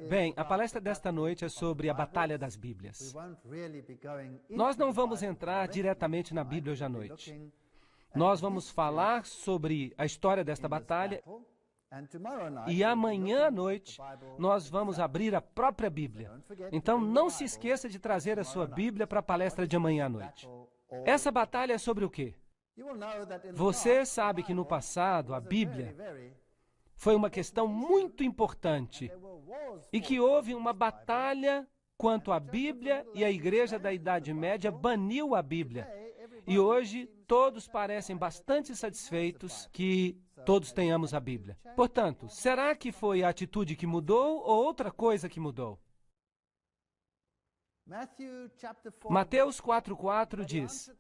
Bem, a palestra desta noite é sobre a Batalha das Bíblias. Nós não vamos entrar diretamente na Bíblia hoje à noite. Nós vamos falar sobre a história desta batalha e amanhã à noite nós vamos abrir a própria Bíblia. Então não se esqueça de trazer a sua Bíblia para a palestra de amanhã à noite. Essa batalha é sobre o quê? Você sabe que no passado a Bíblia foi uma questão muito importante e que houve uma batalha quanto à Bíblia e a Igreja da Idade Média baniu a Bíblia. E hoje todos parecem bastante satisfeitos que todos tenhamos a Bíblia. Portanto, será que foi a atitude que mudou ou outra coisa que mudou? Mateus 4,4 diz: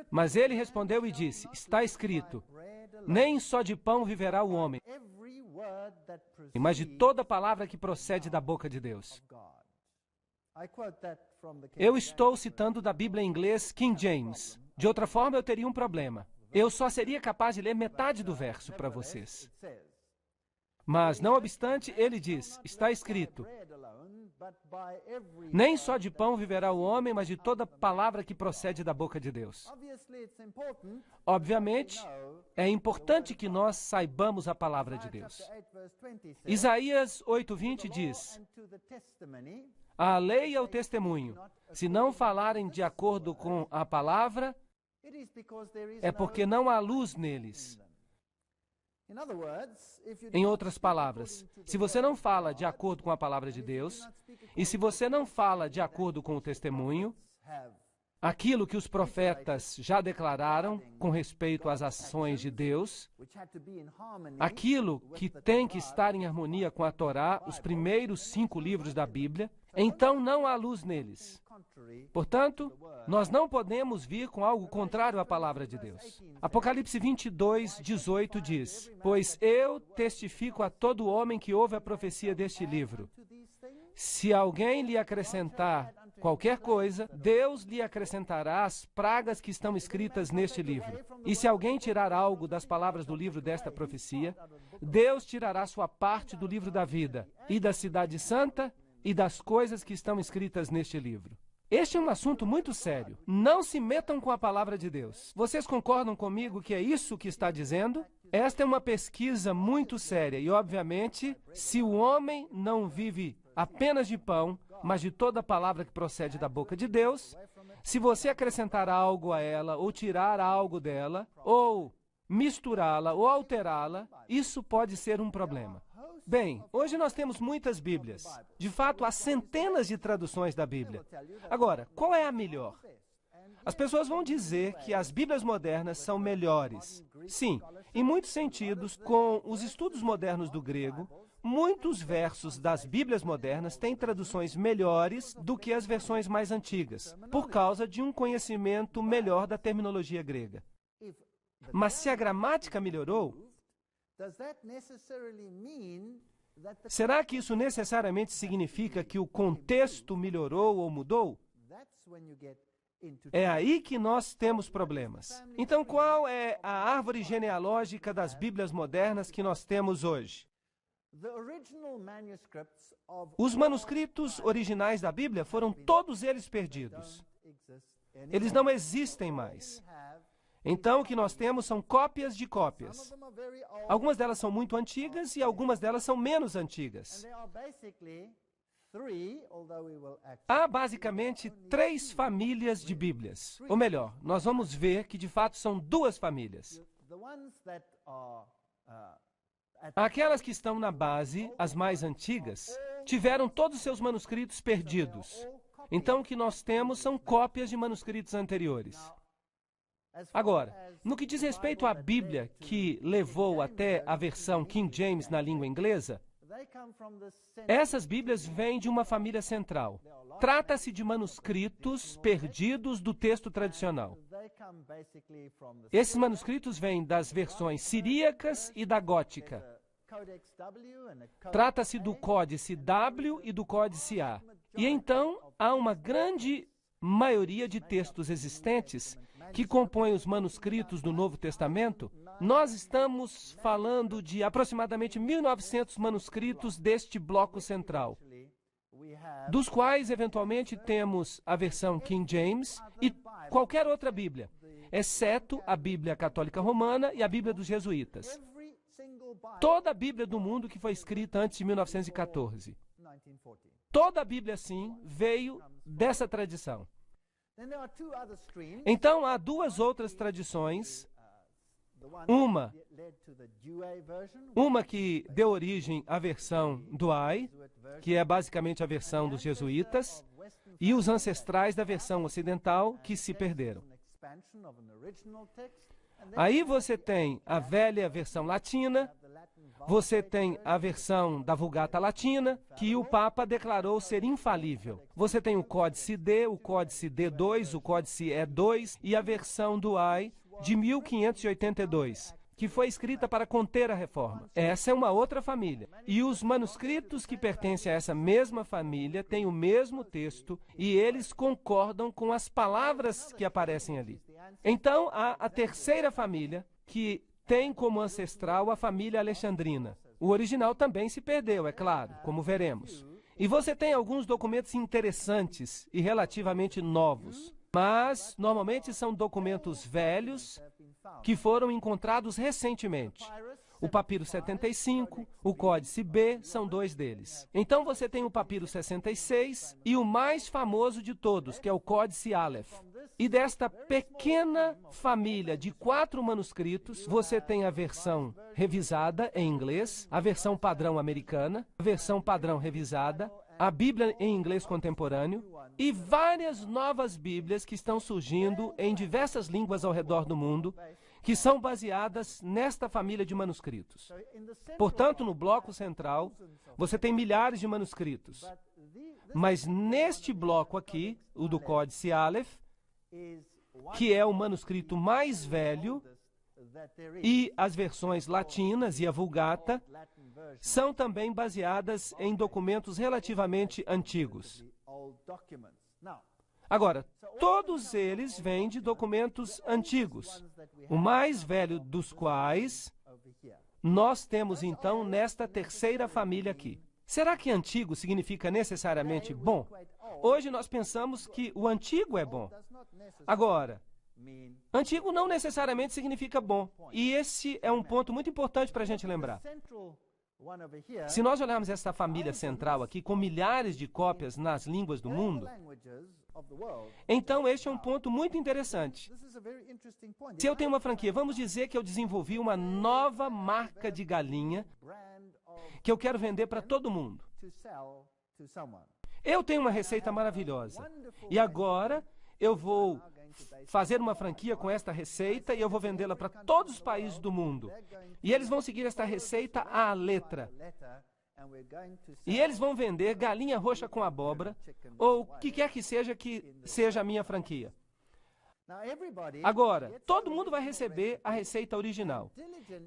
Mas ele respondeu e disse, está escrito, nem só de pão viverá o homem, mas de toda palavra que procede da boca de Deus. Eu estou citando da Bíblia em inglês King James. De outra forma, eu teria um problema. Eu só seria capaz de ler metade do verso para vocês. Mas, não obstante, ele diz, está escrito, nem só de pão viverá o homem, mas de toda palavra que procede da boca de Deus. Obviamente, é importante que nós saibamos a palavra de Deus. Isaías 8:20 diz, a lei é o testemunho. Se não falarem de acordo com a palavra, é porque não há luz neles. Em outras palavras, se você não fala de acordo com a palavra de Deus, e se você não fala de acordo com o testemunho, aquilo que os profetas já declararam com respeito às ações de Deus, aquilo que tem que estar em harmonia com a Torá, os primeiros 5 livros da Bíblia, então não há luz neles. Portanto, nós não podemos vir com algo contrário à palavra de Deus. Apocalipse 22:18 diz, pois eu testifico a todo homem que ouve a profecia deste livro. Se alguém lhe acrescentar qualquer coisa, Deus lhe acrescentará as pragas que estão escritas neste livro. E se alguém tirar algo das palavras do livro desta profecia, Deus tirará sua parte do livro da vida, e da cidade santa, e das coisas que estão escritas neste livro. Este é um assunto muito sério. Não se metam com a palavra de Deus. Vocês concordam comigo que é isso que está dizendo? Esta é uma pesquisa muito séria e, obviamente, se o homem não vive apenas de pão, mas de toda palavra que procede da boca de Deus, se você acrescentar algo a ela, ou tirar algo dela, ou misturá-la, ou alterá-la, isso pode ser um problema. Bem, hoje nós temos muitas Bíblias. De fato, há centenas de traduções da Bíblia. Agora, qual é a melhor? As pessoas vão dizer que as Bíblias modernas são melhores. Sim, em muitos sentidos, com os estudos modernos do grego, muitos versos das Bíblias modernas têm traduções melhores do que as versões mais antigas, por causa de um conhecimento melhor da terminologia grega. Mas se a gramática melhorou, será que isso necessariamente significa que o contexto melhorou ou mudou? É aí que nós temos problemas. Então, qual é a árvore genealógica das Bíblias modernas que nós temos hoje? Os manuscritos originais da Bíblia foram todos eles perdidos. Eles não existem mais. Então, o que nós temos são cópias de cópias. Algumas delas são muito antigas e algumas delas são menos antigas. Há basicamente 3 famílias de Bíblias. Ou melhor, nós vamos ver que de fato são 2 famílias. Aquelas que estão na base, as mais antigas, tiveram todos os seus manuscritos perdidos. Então, o que nós temos são cópias de manuscritos anteriores. Agora, no que diz respeito à Bíblia, que levou até a versão King James na língua inglesa, essas Bíblias vêm de uma família central. Trata-se de manuscritos perdidos do texto tradicional. Esses manuscritos vêm das versões siríacas e da gótica. Trata-se do Códice W e do Códice A. E então, há uma grande maioria de textos existentes que compõem os manuscritos do Novo Testamento nós estamos falando de aproximadamente 1.900 manuscritos deste bloco central, dos quais, eventualmente, temos a versão King James e qualquer outra Bíblia, exceto a Bíblia Católica Romana e a Bíblia dos Jesuítas. Toda a Bíblia do mundo que foi escrita antes de 1914. Toda a Bíblia, sim, veio dessa tradição. Então, há duas outras tradições. Uma que deu origem à versão Douay, que é basicamente a versão dos jesuítas, e os ancestrais da versão ocidental que se perderam. Aí você tem a velha versão latina, você tem a versão da Vulgata Latina, que o Papa declarou ser infalível. Você tem o Códice D, o Códice D2, o Códice E2 e a versão Douay de 1582, que foi escrita para conter a reforma. Essa é uma outra família. E os manuscritos que pertencem a essa mesma família têm o mesmo texto e eles concordam com as palavras que aparecem ali. Então, há a terceira família, que tem como ancestral a família alexandrina. O original também se perdeu, é claro, como veremos. E você tem alguns documentos interessantes e relativamente novos, mas normalmente são documentos velhos que foram encontrados recentemente. O Papiro 75, o Códice B, são dois deles. Então você tem o Papiro 66 e o mais famoso de todos, que é o Códice Aleph. E desta pequena família de 4 manuscritos, você tem a versão revisada em inglês, a versão padrão americana, a versão padrão revisada, a Bíblia em inglês contemporâneo e várias novas Bíblias que estão surgindo em diversas línguas ao redor do mundo, que são baseadas nesta família de manuscritos. Portanto, no bloco central, você tem milhares de manuscritos. Mas neste bloco aqui, o do Códice Aleph, que é o manuscrito mais velho, e as versões latinas e a Vulgata são também baseadas em documentos relativamente antigos. Agora, todos eles vêm de documentos antigos, o mais velho dos quais nós temos então nesta terceira família aqui. Será que antigo significa necessariamente bom? Hoje nós pensamos que o antigo é bom. Agora, antigo não necessariamente significa bom. E esse é um ponto muito importante para a gente lembrar. Se nós olharmos essa família central aqui, com milhares de cópias nas línguas do mundo, então este é um ponto muito interessante. Se eu tenho uma franquia, vamos dizer que eu desenvolvi uma nova marca de galinha que eu quero vender para todo mundo. Eu tenho uma receita maravilhosa. E agora eu vou fazer uma franquia com esta receita e eu vou vendê-la para todos os países do mundo. E eles vão seguir esta receita à letra. E eles vão vender galinha roxa com abóbora, ou o que quer que seja a minha franquia. Agora, todo mundo vai receber a receita original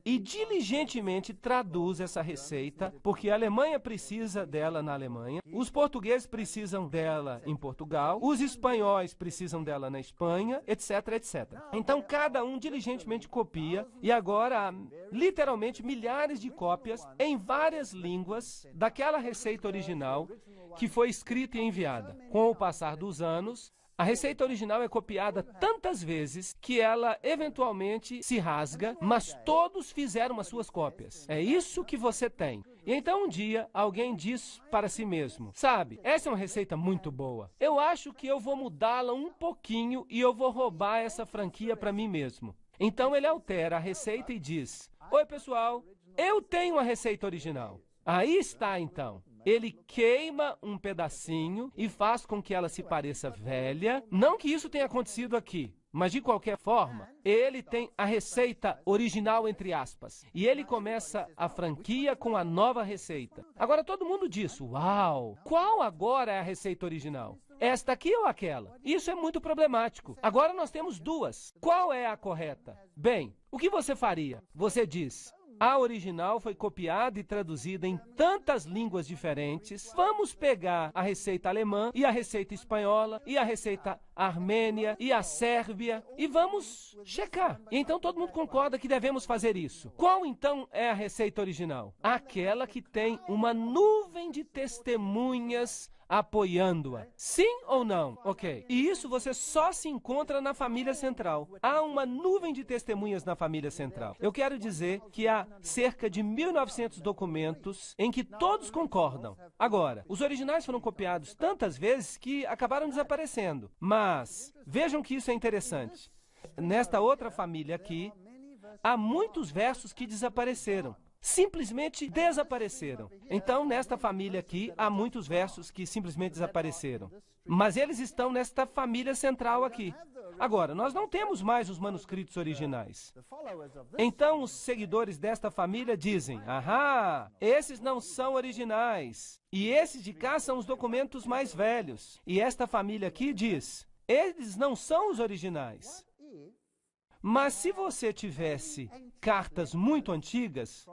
e diligentemente traduz essa receita, porque a Alemanha precisa dela na Alemanha, os portugueses precisam dela em Portugal, os espanhóis precisam dela na Espanha, etc, etc. Então, cada um diligentemente copia e agora há literalmente milhares de cópias em várias línguas daquela receita original que foi escrita e enviada. Com o passar dos anos, a receita original é copiada tantas vezes que ela eventualmente se rasga, mas todos fizeram as suas cópias. É isso que você tem. E então um dia alguém diz para si mesmo, sabe, essa é uma receita muito boa. Eu acho que eu vou mudá-la um pouquinho e eu vou roubar essa franquia para mim mesmo. Então ele altera a receita e diz, oi pessoal, eu tenho a receita original. Aí está então. Ele queima um pedacinho e faz com que ela se pareça velha. Não que isso tenha acontecido aqui, mas de qualquer forma, ele tem a receita original, entre aspas. E ele começa a franquia com a nova receita. Agora todo mundo diz, uau, qual agora é a receita original? Esta aqui ou aquela? Isso é muito problemático. Agora nós temos duas. Qual é a correta? Bem, o que você faria? Você diz, A original foi copiada e traduzida em tantas línguas diferentes. Vamos pegar a receita alemã e a receita espanhola e a receita armênia e a sérvia e vamos checar. E então todo mundo concorda que devemos fazer isso. Qual então é a receita original? Aquela que tem uma nuvem de testemunhas apoiando-a. Sim ou não? Ok. E isso você só se encontra na família central. Há uma nuvem de testemunhas na família central. Eu quero dizer que há cerca de 1.900 documentos em que todos concordam. Agora, os originais foram copiados tantas vezes que acabaram desaparecendo. Mas, vejam que isso é interessante. Nesta outra família aqui, há muitos versos que desapareceram. Simplesmente desapareceram. Então, nesta família aqui, há muitos versos que simplesmente desapareceram. Mas eles estão nesta família central aqui. Agora, nós não temos mais os manuscritos originais. Então, os seguidores desta família dizem, ahá, esses não são originais. E esses de cá são os documentos mais velhos. E esta família aqui diz, eles não são os originais. Mas se você tivesse cartas muito antigas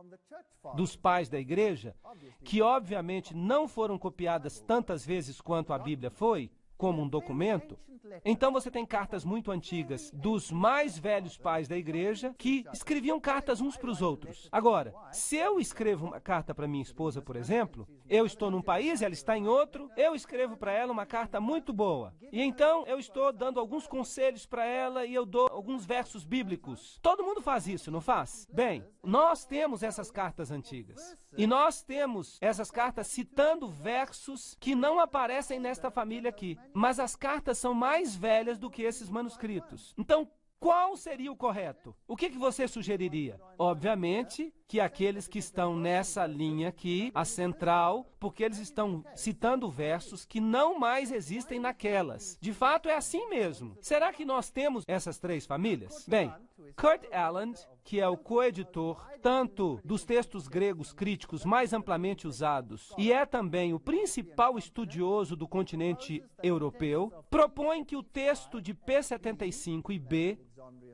dos pais da igreja, que obviamente não foram copiadas tantas vezes quanto a Bíblia foi, como um documento, então você tem cartas muito antigas dos mais velhos pais da igreja que escreviam cartas uns para os outros. Agora, se eu escrevo uma carta para minha esposa, por exemplo, eu estou num país, ela está em outro, eu escrevo para ela uma carta muito boa. E então eu estou dando alguns conselhos para ela e eu dou alguns versos bíblicos. Todo mundo faz isso, não faz? Bem, nós temos essas cartas antigas. E nós temos essas cartas citando versos que não aparecem nesta família aqui. Mas as cartas são mais velhas do que esses manuscritos. Então, qual seria o correto? O que você sugeriria? Obviamente que aqueles que estão nessa linha aqui, a central, porque eles estão citando versos que não mais existem naquelas. De fato, é assim mesmo. Será que nós temos essas três famílias? Bem, Kurt Aland, que é o coeditor tanto dos textos gregos críticos mais amplamente usados e é também o principal estudioso do continente europeu, propõe que o texto de P75 e B,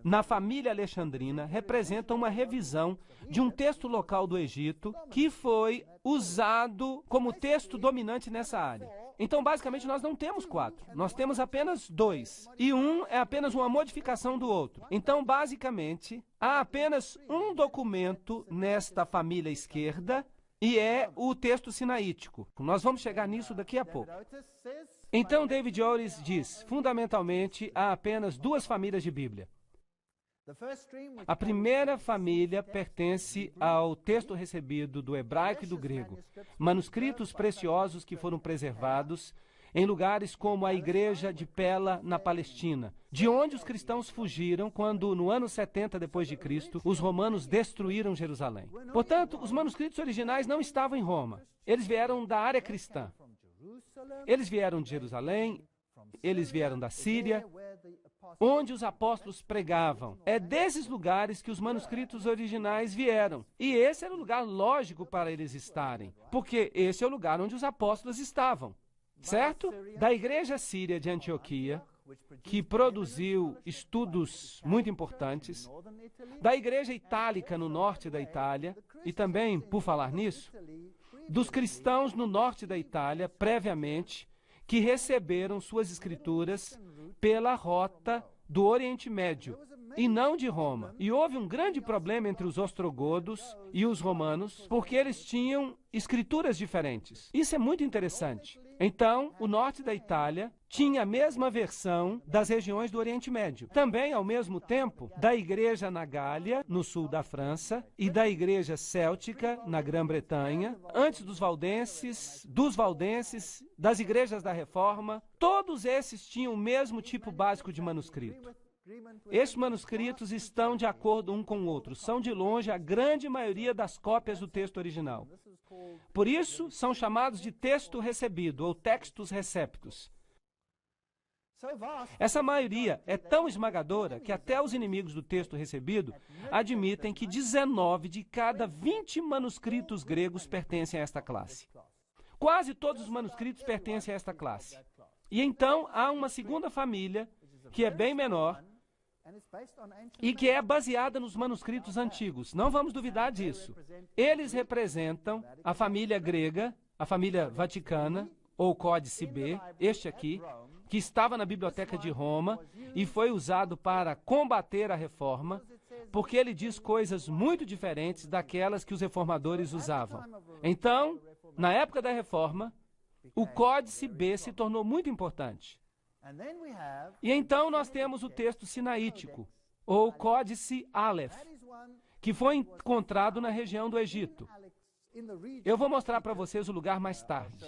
na família alexandrina, representa uma revisão de um texto local do Egito que foi usado como texto dominante nessa área. Então, basicamente, nós não temos 4, nós temos apenas 2. E um é apenas uma modificação do outro. Então, basicamente, há apenas um documento nesta família esquerda e é o texto sinaítico. Nós vamos chegar nisso daqui a pouco. Então, David Joris diz, fundamentalmente, há apenas 2 famílias de Bíblia. A primeira família pertence ao texto recebido do hebraico e do grego, manuscritos preciosos que foram preservados em lugares como a igreja de Pela, na Palestina, de onde os cristãos fugiram quando, no ano 70 depois de Cristo, os romanos destruíram Jerusalém. Portanto, os manuscritos originais não estavam em Roma. Eles vieram da área cristã. Eles vieram de Jerusalém, eles vieram da Síria, onde os apóstolos pregavam. É desses lugares que os manuscritos originais vieram. E esse era o lugar lógico para eles estarem, porque esse é o lugar onde os apóstolos estavam, certo? Da igreja síria de Antioquia, que produziu estudos muito importantes, da igreja itálica no norte da Itália, e também, por falar nisso, dos cristãos no norte da Itália, previamente, que receberam suas escrituras pela rota do Oriente Médio, e não de Roma. E houve um grande problema entre os ostrogodos e os romanos, porque eles tinham escrituras diferentes. Isso é muito interessante. Então, o norte da Itália tinha a mesma versão das regiões do Oriente Médio. Também, ao mesmo tempo, da igreja na Gália, no sul da França, e da igreja céltica, na Grã-Bretanha, antes dos valdenses, das igrejas da Reforma, todos esses tinham o mesmo tipo básico de manuscrito. Esses manuscritos estão de acordo um com o outro. São, de longe, a grande maioria das cópias do texto original. Por isso, são chamados de texto recebido, ou textus receptus. Essa maioria é tão esmagadora que até os inimigos do texto recebido admitem que 19 de cada 20 manuscritos gregos pertencem a esta classe. Quase todos os manuscritos pertencem a esta classe. E então, há uma segunda família, que é bem menor, e que é baseada nos manuscritos antigos. Não vamos duvidar disso. Eles representam a família grega, a família vaticana, ou Códice B, este aqui, que estava na Biblioteca de Roma e foi usado para combater a reforma, porque ele diz coisas muito diferentes daquelas que os reformadores usavam. Então, na época da reforma, o Códice B se tornou muito importante. E então nós temos o texto sinaítico, ou Códice Aleph, que foi encontrado na região do Egito. Eu vou mostrar para vocês o lugar mais tarde.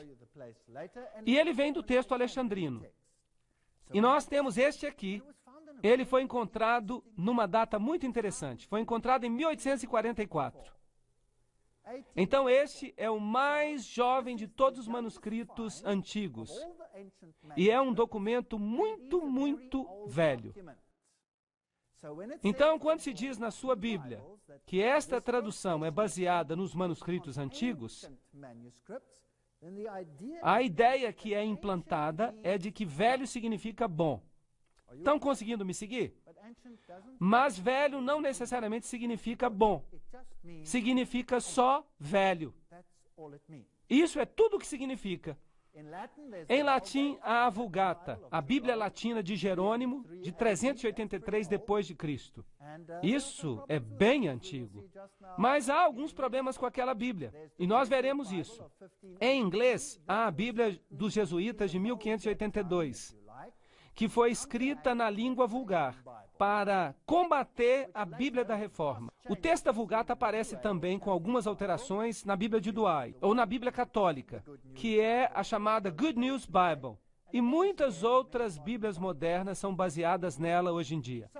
E ele vem do texto alexandrino. E nós temos este aqui. Ele foi encontrado numa data muito interessante. Foi encontrado em 1844. Então este é o mais jovem de todos os manuscritos antigos. E é um documento muito, muito velho. Então, quando se diz na sua Bíblia que esta tradução é baseada nos manuscritos antigos, a ideia que é implantada é de que velho significa bom. Estão conseguindo me seguir? Mas velho não necessariamente significa bom. Significa só velho. Isso é tudo o que significa. Em latim, há a Vulgata, a Bíblia Latina de Jerônimo, de 383 depois de Cristo. Isso é bem antigo. Mas há alguns problemas com aquela Bíblia, e nós veremos isso. Em inglês, há a Bíblia dos Jesuítas de 1582, que foi escrita na língua vulgar, para combater a Bíblia da Reforma. O texto da Vulgata aparece também com algumas alterações na Bíblia de Douay, ou na Bíblia Católica, que é a chamada Good News Bible. E muitas outras Bíblias modernas são baseadas nela hoje em dia.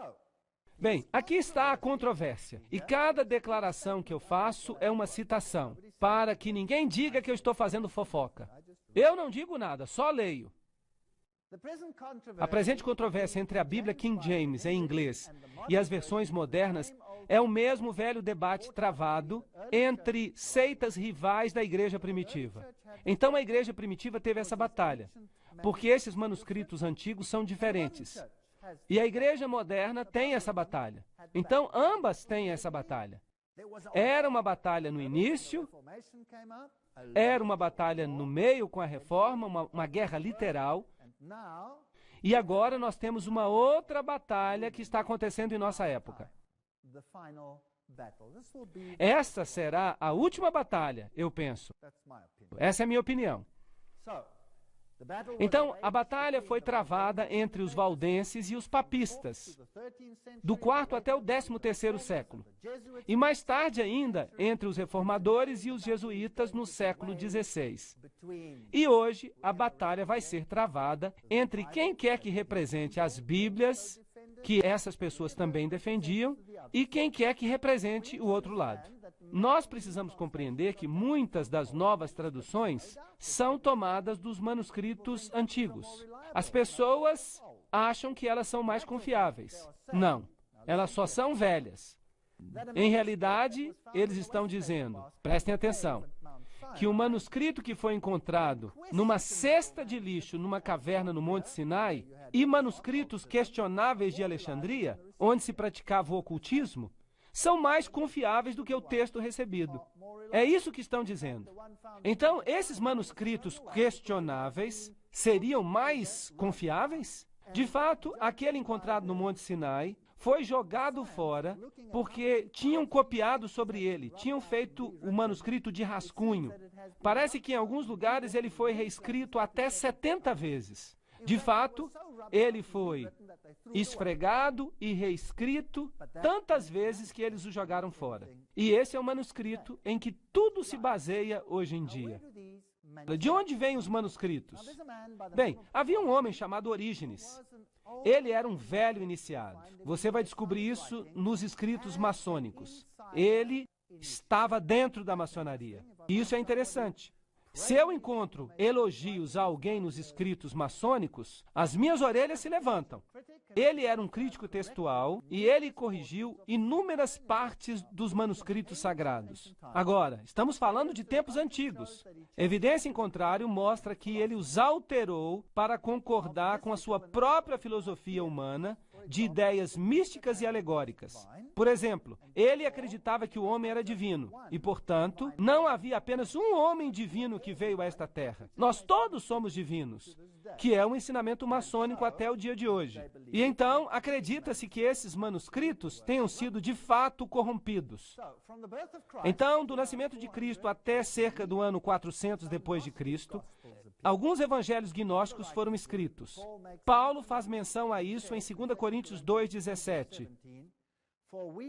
Bem, aqui está a controvérsia. E cada declaração que eu faço é uma citação, para que ninguém diga que eu estou fazendo fofoca. Eu não digo nada, só leio. A presente controvérsia entre a Bíblia King James em inglês e as versões modernas é o mesmo velho debate travado entre seitas rivais da igreja primitiva. Então a igreja primitiva teve essa batalha, porque esses manuscritos antigos são diferentes. E a igreja moderna tem essa batalha. Então ambas têm essa batalha. Era uma batalha no início, era uma batalha no meio com a reforma, uma guerra literal. E agora nós temos uma outra batalha que está acontecendo em nossa época. Essa será a última batalha, eu penso. Essa é a minha opinião. Então, a batalha foi travada entre os valdenses e os papistas, do 4º até o 13º século. E mais tarde ainda, entre os reformadores e os jesuítas no século XVI. E hoje, a batalha vai ser travada entre quem quer que represente as Bíblias, que essas pessoas também defendiam, e quem quer que represente o outro lado. Nós precisamos compreender que muitas das novas traduções são tomadas dos manuscritos antigos. As pessoas acham que elas são mais confiáveis. Não, elas só são velhas. Em realidade, eles estão dizendo, prestem atenção, que o manuscrito que foi encontrado numa cesta de lixo numa caverna no Monte Sinai e manuscritos questionáveis de Alexandria, onde se praticava o ocultismo, são mais confiáveis do que o texto recebido. É isso que estão dizendo. Então, esses manuscritos questionáveis seriam mais confiáveis? De fato, aquele encontrado no Monte Sinai foi jogado fora porque tinham copiado sobre ele, tinham feito o manuscrito de rascunho. Parece que em alguns lugares ele foi reescrito até 70 vezes. De fato, ele foi esfregado e reescrito tantas vezes que eles o jogaram fora. E esse é o manuscrito em que tudo se baseia hoje em dia. De onde vêm os manuscritos? Bem, havia um homem chamado Orígenes. Ele era um velho iniciado. Você vai descobrir isso nos escritos maçônicos. Ele estava dentro da maçonaria. E isso é interessante. Se eu encontro elogios a alguém nos escritos maçônicos, as minhas orelhas se levantam. Ele era um crítico textual e ele corrigiu inúmeras partes dos manuscritos sagrados. Agora, estamos falando de tempos antigos. Evidência em contrário mostra que ele os alterou para concordar com a sua própria filosofia humana de ideias místicas e alegóricas. Por exemplo, ele acreditava que o homem era divino e, portanto, não havia apenas um homem divino que veio a esta terra. Nós todos somos divinos, que é um ensinamento maçônico até o dia de hoje. E então, acredita-se que esses manuscritos tenham sido de fato corrompidos. Então, do nascimento de Cristo até cerca do ano 400 depois de Cristo, alguns evangelhos gnósticos foram escritos. Paulo faz menção a isso em 2 Coríntios 2,17.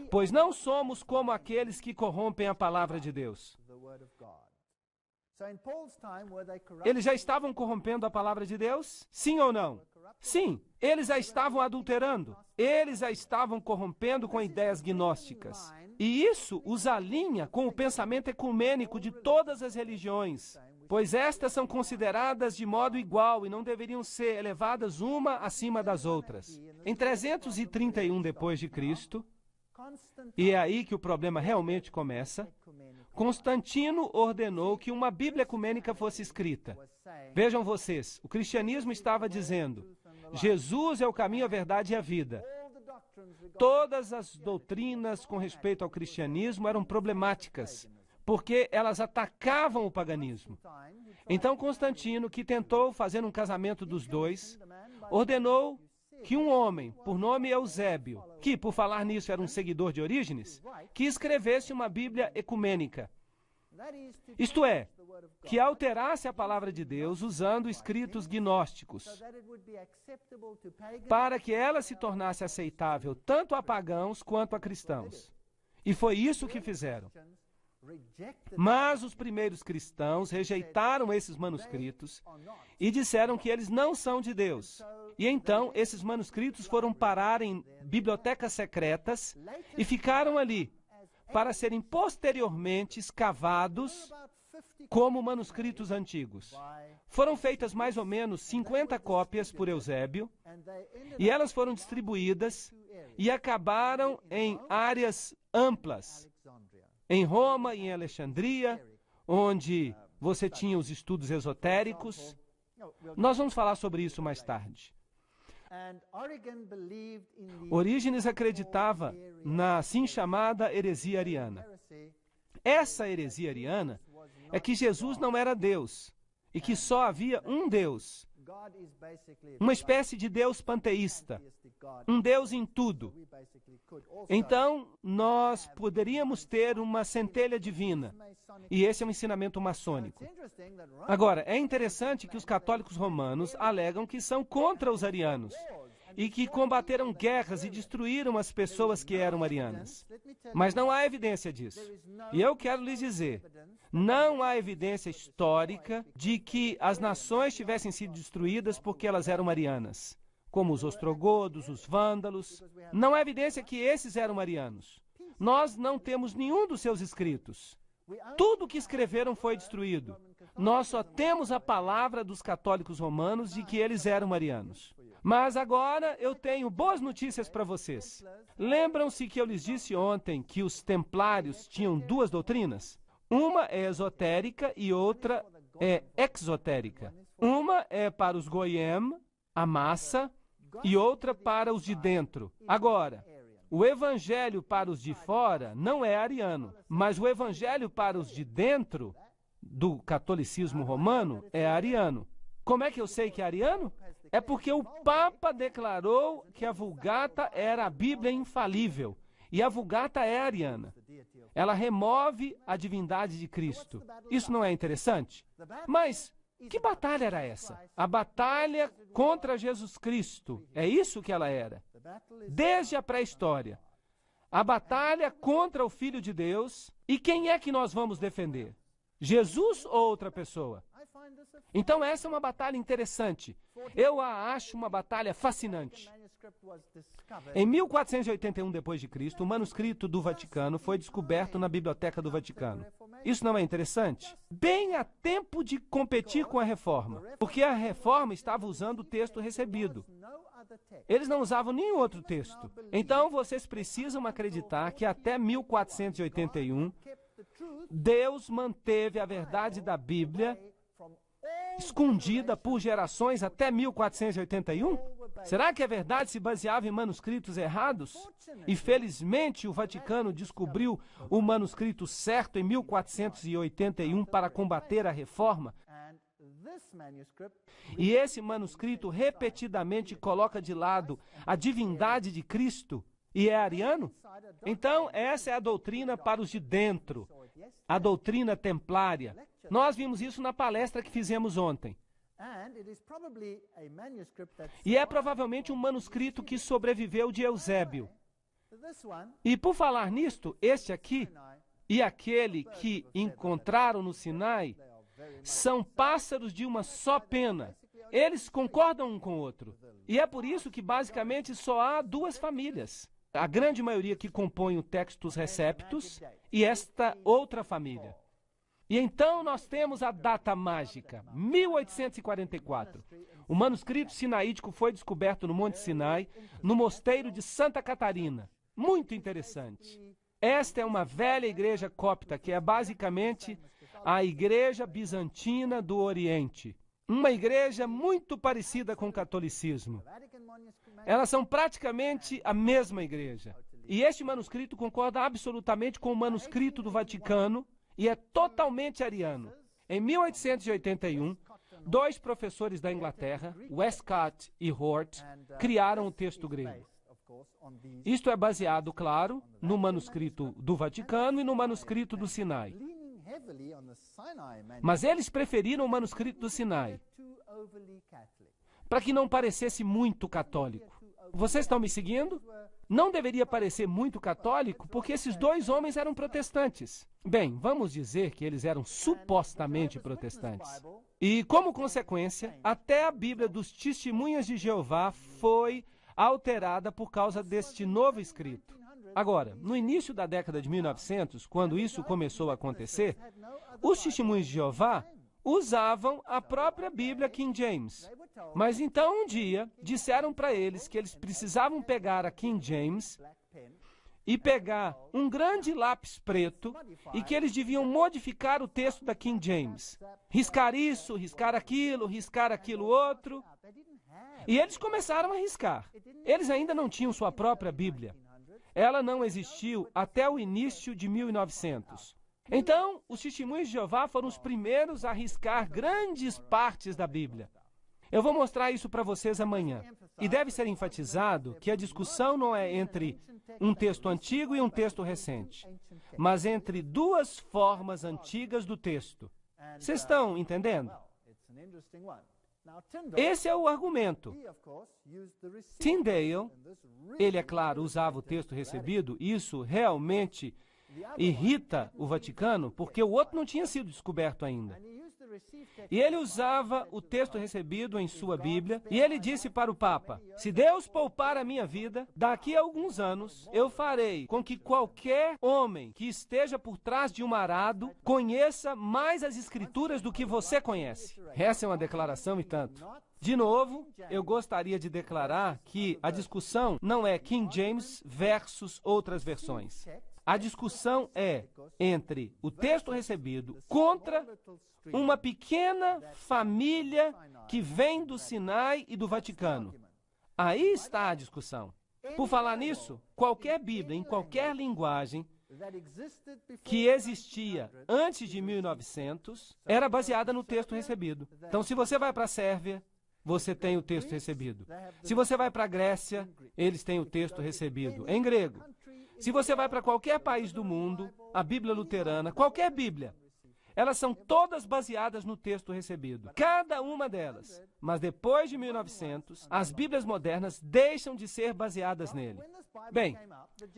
Pois não somos como aqueles que corrompem a palavra de Deus. Eles já estavam corrompendo a palavra de Deus? Sim ou não? Sim, eles a estavam adulterando. Eles a estavam corrompendo com ideias gnósticas. E isso os alinha com o pensamento ecumênico de todas as religiões, pois estas são consideradas de modo igual e não deveriam ser elevadas uma acima das outras. Em 331 depois de Cristo, e é aí que o problema realmente começa, Constantino ordenou que uma Bíblia ecumênica fosse escrita. Vejam vocês, o cristianismo estava dizendo, Jesus é o caminho, a verdade e a vida. Todas as doutrinas com respeito ao cristianismo eram problemáticas, porque elas atacavam o paganismo. Então Constantino, que tentou fazer um casamento dos dois, ordenou que um homem, por nome Eusébio, que, por falar nisso, era um seguidor de Orígenes, que escrevesse uma Bíblia ecumênica. Isto é, que alterasse a palavra de Deus usando escritos gnósticos, para que ela se tornasse aceitável tanto a pagãos quanto a cristãos. E foi isso que fizeram. Mas os primeiros cristãos rejeitaram esses manuscritos e disseram que eles não são de Deus. E então esses manuscritos foram parar em bibliotecas secretas e ficaram ali para serem posteriormente escavados como manuscritos antigos. Foram feitas mais ou menos 50 cópias por Eusébio e elas foram distribuídas e acabaram em áreas amplas. Em Roma e em Alexandria, onde você tinha os estudos esotéricos. Nós vamos falar sobre isso mais tarde. Orígenes acreditava na assim chamada heresia ariana. Essa heresia ariana é que Jesus não era Deus e que só havia um Deus. Uma espécie de Deus panteísta, um Deus em tudo. Então, nós poderíamos ter uma centelha divina, e esse é um ensinamento maçônico. Agora, é interessante que os católicos romanos alegam que são contra os arianos, e que combateram guerras e destruíram as pessoas que eram arianas. Mas não há evidência disso. E eu quero lhes dizer, não há evidência histórica de que as nações tivessem sido destruídas porque elas eram arianas, como os ostrogodos, os vândalos. Não há evidência que esses eram arianos. Nós não temos nenhum dos seus escritos. Tudo o que escreveram foi destruído. Nós só temos a palavra dos católicos romanos de que eles eram arianos. Mas agora eu tenho boas notícias para vocês. Lembram-se que eu lhes disse ontem que os templários tinham duas doutrinas? Uma é esotérica e outra é exotérica. Uma é para os goyim, a massa, e outra para os de dentro. Agora, o evangelho para os de fora não é ariano, mas o evangelho para os de dentro do catolicismo romano é ariano. Como é que eu sei que é ariano? É porque o Papa declarou que a Vulgata era a Bíblia infalível, e a Vulgata é ariana. Ela remove a divindade de Cristo. Isso não é interessante? Mas que batalha era essa? A batalha contra Jesus Cristo. É isso que ela era. Desde a pré-história. A batalha contra o Filho de Deus. E quem é que nós vamos defender? Jesus ou outra pessoa? Então essa é uma batalha interessante. Eu a acho uma batalha fascinante. Em 1481 d.C., o manuscrito do Vaticano foi descoberto na Biblioteca do Vaticano. Isso não é interessante? Bem a tempo de competir com a Reforma, porque a Reforma estava usando o texto recebido. Eles não usavam nenhum outro texto. Então vocês precisam acreditar que até 1481, Deus manteve a verdade da Bíblia escondida por gerações até 1481? Será que a verdade se baseava em manuscritos errados? E felizmente o Vaticano descobriu o manuscrito certo em 1481 para combater a reforma. E esse manuscrito repetidamente coloca de lado a divindade de Cristo e é ariano? Então, essa é a doutrina para os de dentro, a doutrina templária. Nós vimos isso na palestra que fizemos ontem. E é provavelmente um manuscrito que sobreviveu de Eusébio. E por falar nisto, este aqui e aquele que encontraram no Sinai são pássaros de uma só pena. Eles concordam um com o outro. E é por isso que basicamente só há duas famílias. A grande maioria que compõe o Textus Receptus e esta outra família. E então nós temos a data mágica, 1844. O manuscrito sinaítico foi descoberto no Monte Sinai, no mosteiro de Santa Catarina. Muito interessante. Esta é uma velha igreja copta, que é basicamente a igreja bizantina do Oriente. Uma igreja muito parecida com o catolicismo. Elas são praticamente a mesma igreja. E este manuscrito concorda absolutamente com o manuscrito do Vaticano e é totalmente ariano. Em 1881, dois professores da Inglaterra, Westcott e Hort, criaram o texto grego. Isto é baseado, claro, no manuscrito do Vaticano e no manuscrito do Sinai. Mas eles preferiram o manuscrito do Sinai, para que não parecesse muito católico. Vocês estão me seguindo? Não deveria parecer muito católico, porque esses dois homens eram protestantes. Bem, vamos dizer que eles eram supostamente protestantes. E, como consequência, até a Bíblia dos Testemunhas de Jeová foi alterada por causa deste novo escrito. Agora, no início da década de 1900, quando isso começou a acontecer, os Testemunhos de Jeová usavam a própria Bíblia King James. Mas então um dia disseram para eles que eles precisavam pegar a King James e pegar um grande lápis preto e que eles deviam modificar o texto da King James. Riscar isso, riscar aquilo outro. E eles começaram a riscar. Eles ainda não tinham sua própria Bíblia. Ela não existiu até o início de 1900. Então, os Testemunhos de Jeová foram os primeiros a riscar grandes partes da Bíblia. Eu vou mostrar isso para vocês amanhã. E deve ser enfatizado que a discussão não é entre um texto antigo e um texto recente, mas entre duas formas antigas do texto. Vocês estão entendendo? Esse é o argumento. Tyndale, ele, é claro, usava o texto recebido, e isso realmente irrita o Vaticano, porque o outro não tinha sido descoberto ainda. E ele usava o texto recebido em sua Bíblia, e ele disse para o Papa: se Deus poupar a minha vida, daqui a alguns anos, eu farei com que qualquer homem que esteja por trás de um arado conheça mais as Escrituras do que você conhece. Essa é uma declaração e tanto. De novo, eu gostaria de declarar que a discussão não é King James versus outras versões. A discussão é entre o texto recebido contra uma pequena família que vem do Sinai e do Vaticano. Aí está a discussão. Por falar nisso, qualquer Bíblia, em qualquer linguagem, que existia antes de 1900, era baseada no texto recebido. Então, se você vai para a Sérvia, você tem o texto recebido. Se você vai para a Grécia, eles têm o texto recebido em grego. Se você vai para qualquer país do mundo, a Bíblia luterana, qualquer Bíblia, elas são todas baseadas no texto recebido. Cada uma delas. Mas depois de 1900, as Bíblias modernas deixam de ser baseadas nele. Bem,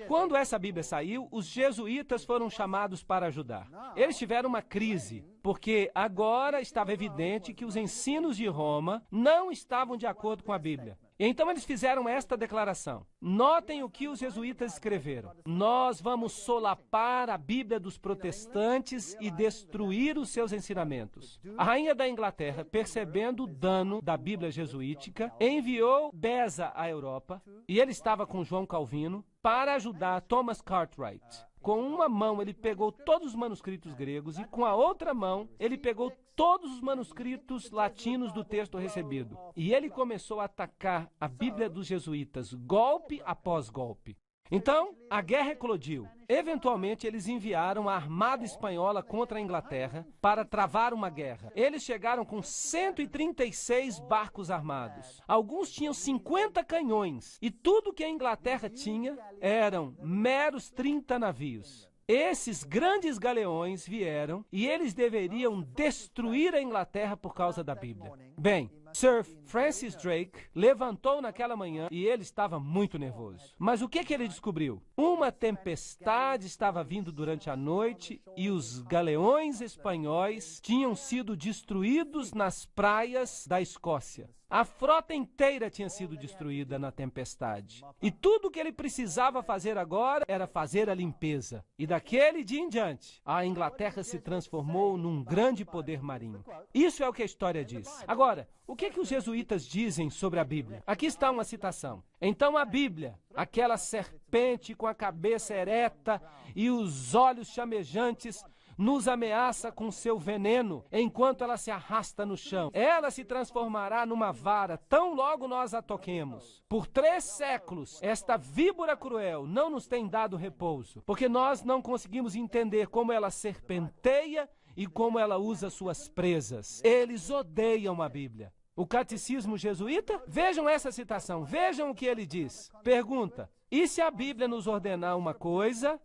quando essa Bíblia saiu, os jesuítas foram chamados para ajudar. Eles tiveram uma crise, porque agora estava evidente que os ensinos de Roma não estavam de acordo com a Bíblia. Então eles fizeram esta declaração. Notem o que os jesuítas escreveram. Nós vamos solapar a Bíblia dos protestantes e destruir os seus ensinamentos. A rainha da Inglaterra, percebendo o dano da Bíblia jesuítica, enviou Beza à Europa, e ele estava com João Calvino, para ajudar Thomas Cartwright. Com uma mão ele pegou todos os manuscritos gregos e com a outra mão ele pegou todos os manuscritos latinos do texto recebido. E ele começou a atacar a Bíblia dos jesuítas, golpe após golpe. Então, a guerra eclodiu. Eventualmente, eles enviaram a armada espanhola contra a Inglaterra para travar uma guerra. Eles chegaram com 136 barcos armados. Alguns tinham 50 canhões. E tudo que a Inglaterra tinha eram meros 30 navios. Esses grandes galeões vieram e eles deveriam destruir a Inglaterra por causa da Bíblia. Bem, Sir Francis Drake levantou naquela manhã e ele estava muito nervoso. Mas o que ele descobriu? Uma tempestade estava vindo durante a noite e os galeões espanhóis tinham sido destruídos nas praias da Escócia. A frota inteira tinha sido destruída na tempestade. E tudo o que ele precisava fazer agora era fazer a limpeza. E daquele dia em diante, a Inglaterra se transformou num grande poder marinho. Isso é o que a história diz. Agora, o que os jesuítas dizem sobre a Bíblia? Aqui está uma citação. Então a Bíblia, aquela serpente com a cabeça ereta e os olhos chamejantes, nos ameaça com seu veneno enquanto ela se arrasta no chão. Ela se transformará numa vara tão logo nós a toquemos. Por 3 séculos, esta víbora cruel não nos tem dado repouso, porque nós não conseguimos entender como ela serpenteia e como ela usa suas presas. Eles odeiam a Bíblia. O catecismo jesuíta? Vejam essa citação, vejam o que ele diz. Pergunta: e se a Bíblia nos ordenar uma coisa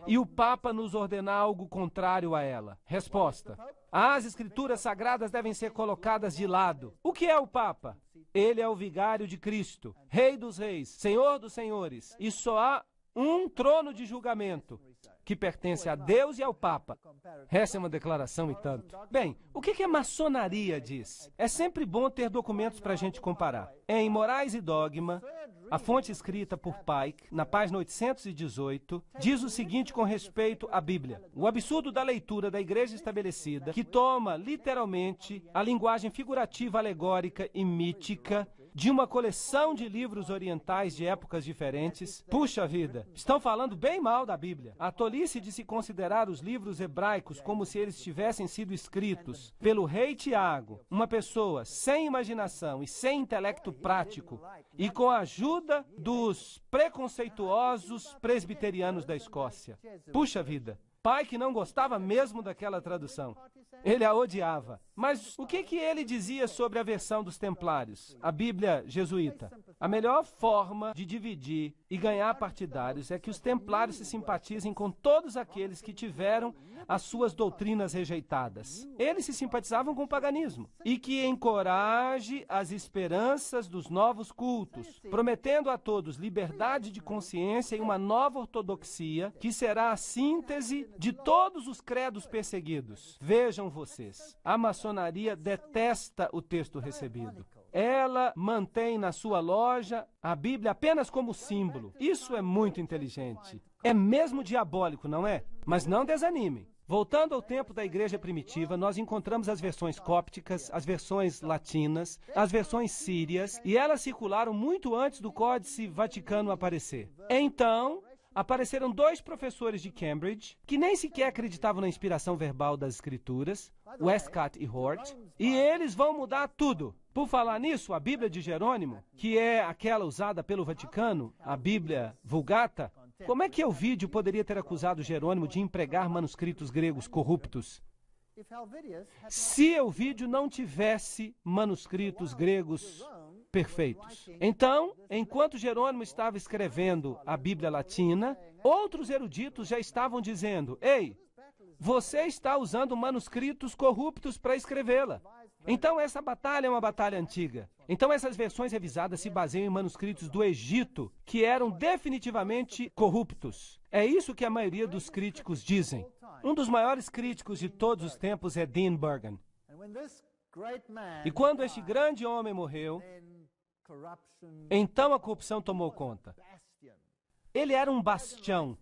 e o Papa nos ordenar algo contrário a ela? Resposta: as escrituras sagradas devem ser colocadas de lado. O que é o Papa? Ele é o vigário de Cristo, Rei dos reis, Senhor dos senhores, e só há um trono de julgamento que pertence a Deus e ao Papa. Essa é uma declaração e tanto. Bem, o que a maçonaria diz? É sempre bom ter documentos para a gente comparar. Em Morais e Dogma, a fonte escrita por Pike, na página 818, diz o seguinte com respeito à Bíblia: o absurdo da leitura da igreja estabelecida, que toma literalmente a linguagem figurativa, alegórica e mítica de uma coleção de livros orientais de épocas diferentes. Puxa vida, estão falando bem mal da Bíblia. A tolice de se considerar os livros hebraicos como se eles tivessem sido escritos pelo rei Tiago, uma pessoa sem imaginação e sem intelecto prático, e com a ajuda dos preconceituosos presbiterianos da Escócia. Puxa vida, Pike não gostava mesmo daquela tradução. Ele a odiava. Mas o que ele dizia sobre a versão dos Templários, a Bíblia jesuíta? A melhor forma de dividir e ganhar partidários é que os Templários se simpatizem com todos aqueles que tiveram as suas doutrinas rejeitadas. Eles se simpatizavam com o paganismo. E que encoraje as esperanças dos novos cultos, prometendo a todos liberdade de consciência e uma nova ortodoxia que será a síntese de todos os credos perseguidos. Vejam vocês, a maçonaria detesta o texto recebido. Ela mantém na sua loja a Bíblia apenas como símbolo. Isso é muito inteligente. É mesmo diabólico, não é? Mas não desanimem. Voltando ao tempo da igreja primitiva, nós encontramos as versões cópticas, as versões latinas, as versões sírias, e elas circularam muito antes do Códice Vaticano aparecer. Então, apareceram 2 professores de Cambridge, que nem sequer acreditavam na inspiração verbal das escrituras, Westcott e Hort, e eles vão mudar tudo. Por falar nisso, a Bíblia de Jerônimo, que é aquela usada pelo Vaticano, a Bíblia Vulgata, como é que Elvídio poderia ter acusado Jerônimo de empregar manuscritos gregos corruptos? Se Elvídio não tivesse manuscritos gregos perfeitos. Então, enquanto Jerônimo estava escrevendo a Bíblia Latina, outros eruditos já estavam dizendo: ei, você está usando manuscritos corruptos para escrevê-la. Então, essa batalha é uma batalha antiga. Então, essas versões revisadas se baseiam em manuscritos do Egito, que eram definitivamente corruptos. É isso que a maioria dos críticos dizem. Um dos maiores críticos de todos os tempos é Dean Burgon. E quando este grande homem morreu, então a corrupção tomou conta. Ele era um bastião.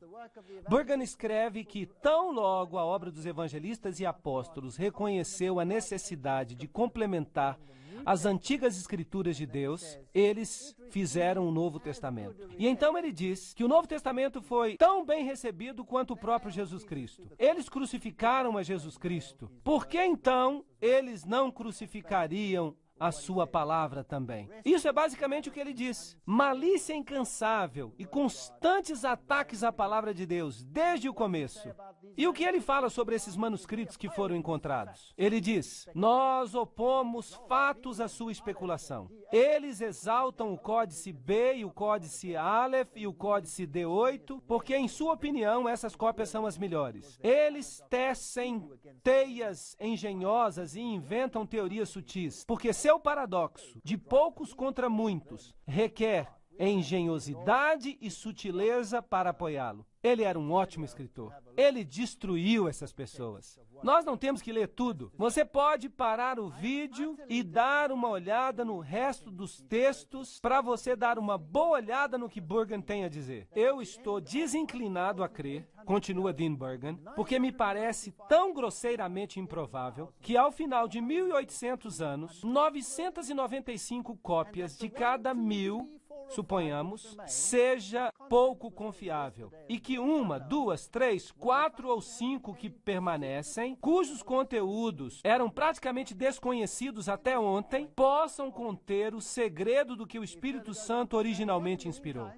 Burgon escreve que tão logo a obra dos evangelistas e apóstolos reconheceu a necessidade de complementar as antigas escrituras de Deus, eles fizeram o Novo Testamento. E então ele diz que o Novo Testamento foi tão bem recebido quanto o próprio Jesus Cristo. Eles crucificaram a Jesus Cristo. Por que então eles não crucificariam a sua palavra também? Isso é basicamente o que ele diz. Malícia incansável e constantes ataques à palavra de Deus, desde o começo. E o que ele fala sobre esses manuscritos que foram encontrados? Ele diz, nós opomos fatos à sua especulação. Eles exaltam o códice B e o códice Aleph e o códice D8, porque em sua opinião essas cópias são as melhores. Eles tecem teias engenhosas e inventam teorias sutis, porque seu paradoxo, de poucos contra muitos, requer engenhosidade e sutileza para apoiá-lo. Ele era um ótimo escritor. Ele destruiu essas pessoas. Nós não temos que ler tudo. Você pode parar o vídeo e dar uma olhada no resto dos textos para você dar uma boa olhada no que Burgon tem a dizer. Eu estou desinclinado a crer, continua Dean Burgon, porque me parece tão grosseiramente improvável que ao final de 1800 anos, 995 cópias de cada 1000, suponhamos, seja pouco confiável e que 1, 2, 3, 4 ou 5 que permanecem, cujos conteúdos eram praticamente desconhecidos até ontem, possam conter o segredo do que o Espírito Santo originalmente inspirou.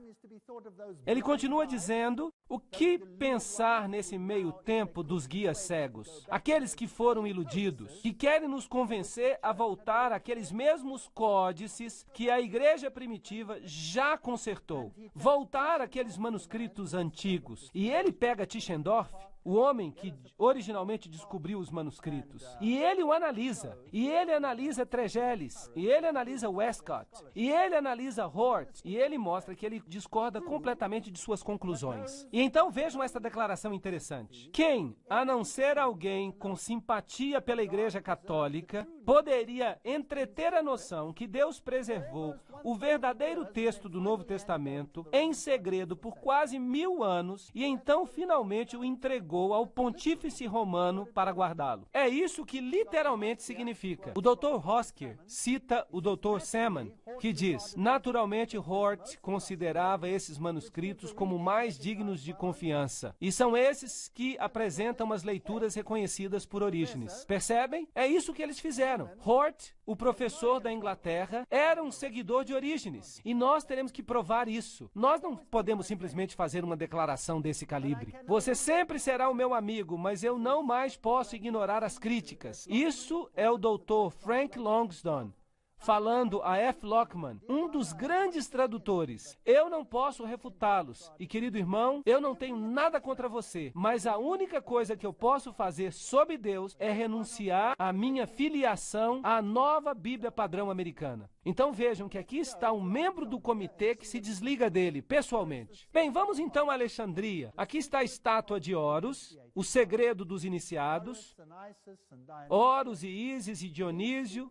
Ele continua dizendo, o que pensar nesse meio tempo dos guias cegos? Aqueles que foram iludidos, que querem nos convencer a voltar àqueles mesmos códices que a igreja primitiva já consertou. Voltar àqueles manuscritos antigos. E ele pega Tischendorf, o homem que originalmente descobriu os manuscritos, e ele o analisa, e ele analisa Tregelles, e ele analisa Westcott, e ele analisa Hort, e ele mostra que ele discorda completamente de suas conclusões. E então vejam esta declaração interessante. Quem, a não ser alguém com simpatia pela Igreja Católica, poderia entreter a noção que Deus preservou o verdadeiro texto do Novo Testamento em segredo por quase 1000 anos e então finalmente o entregou ao pontífice romano para guardá-lo? É isso que literalmente significa. O Dr. Hosker cita o Dr. Salmon, que diz, naturalmente Hort considerava esses manuscritos como mais dignos de confiança. E são esses que apresentam as leituras reconhecidas por Orígenes. Percebem? É isso que eles fizeram. Hort, o professor da Inglaterra, era um seguidor de Orígenes. E nós teremos que provar isso. Nós não podemos simplesmente fazer uma declaração desse calibre. Você sempre será o meu amigo, mas eu não mais posso ignorar as críticas. Isso é o Dr. Frank Longsdon, falando a F. Lockman, um dos grandes tradutores. Eu não posso refutá-los. E, querido irmão, eu não tenho nada contra você, mas a única coisa que eu posso fazer sob Deus é renunciar à minha filiação à nova Bíblia padrão americana. Então vejam que aqui está um membro do comitê que se desliga dele, pessoalmente. Bem, vamos então a Alexandria. Aqui está a estátua de Horus, o segredo dos iniciados. Horus e Ísis e Dionísio.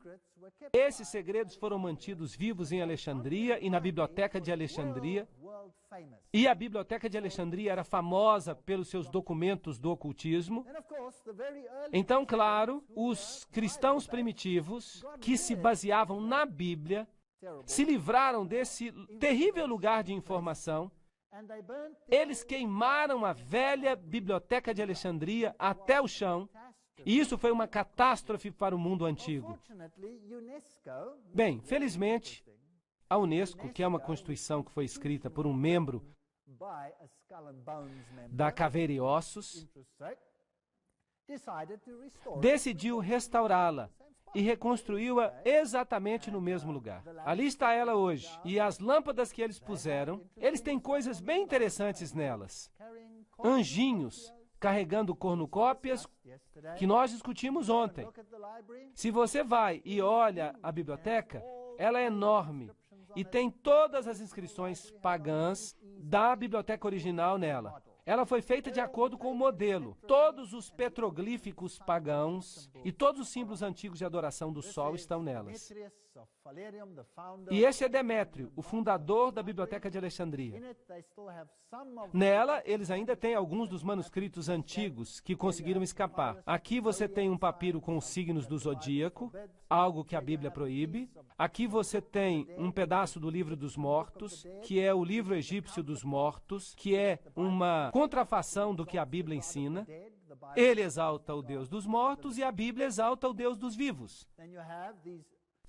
Esses segredos foram mantidos vivos em Alexandria e na Biblioteca de Alexandria. E a Biblioteca de Alexandria era famosa pelos seus documentos do ocultismo. Então, claro, os cristãos primitivos, que se baseavam na Bíblia, se livraram desse terrível lugar de informação. Eles queimaram a velha Biblioteca de Alexandria até o chão. E isso foi uma catástrofe para o mundo antigo. Bem, felizmente, a Unesco, que é uma constituição que foi escrita por um membro da Caveira e Ossos, decidiu restaurá-la e reconstruiu-a exatamente no mesmo lugar. Ali está ela hoje. E as lâmpadas que eles puseram, eles têm coisas bem interessantes nelas. Anjinhos carregando cornucópias que nós discutimos ontem. Se você vai e olha a biblioteca, ela é enorme e tem todas as inscrições pagãs da biblioteca original nela. Ela foi feita de acordo com o modelo. Todos os petroglíficos pagãos e todos os símbolos antigos de adoração do sol estão nelas. E esse é Demétrio, o fundador da Biblioteca de Alexandria. Nela, eles ainda têm alguns dos manuscritos antigos que conseguiram escapar. Aqui você tem um papiro com os signos do zodíaco, algo que a Bíblia proíbe. Aqui você tem um pedaço do livro dos mortos, que é o livro egípcio dos mortos, que é uma contrafação do que a Bíblia ensina. Ele exalta o Deus dos mortos e a Bíblia exalta o Deus dos vivos.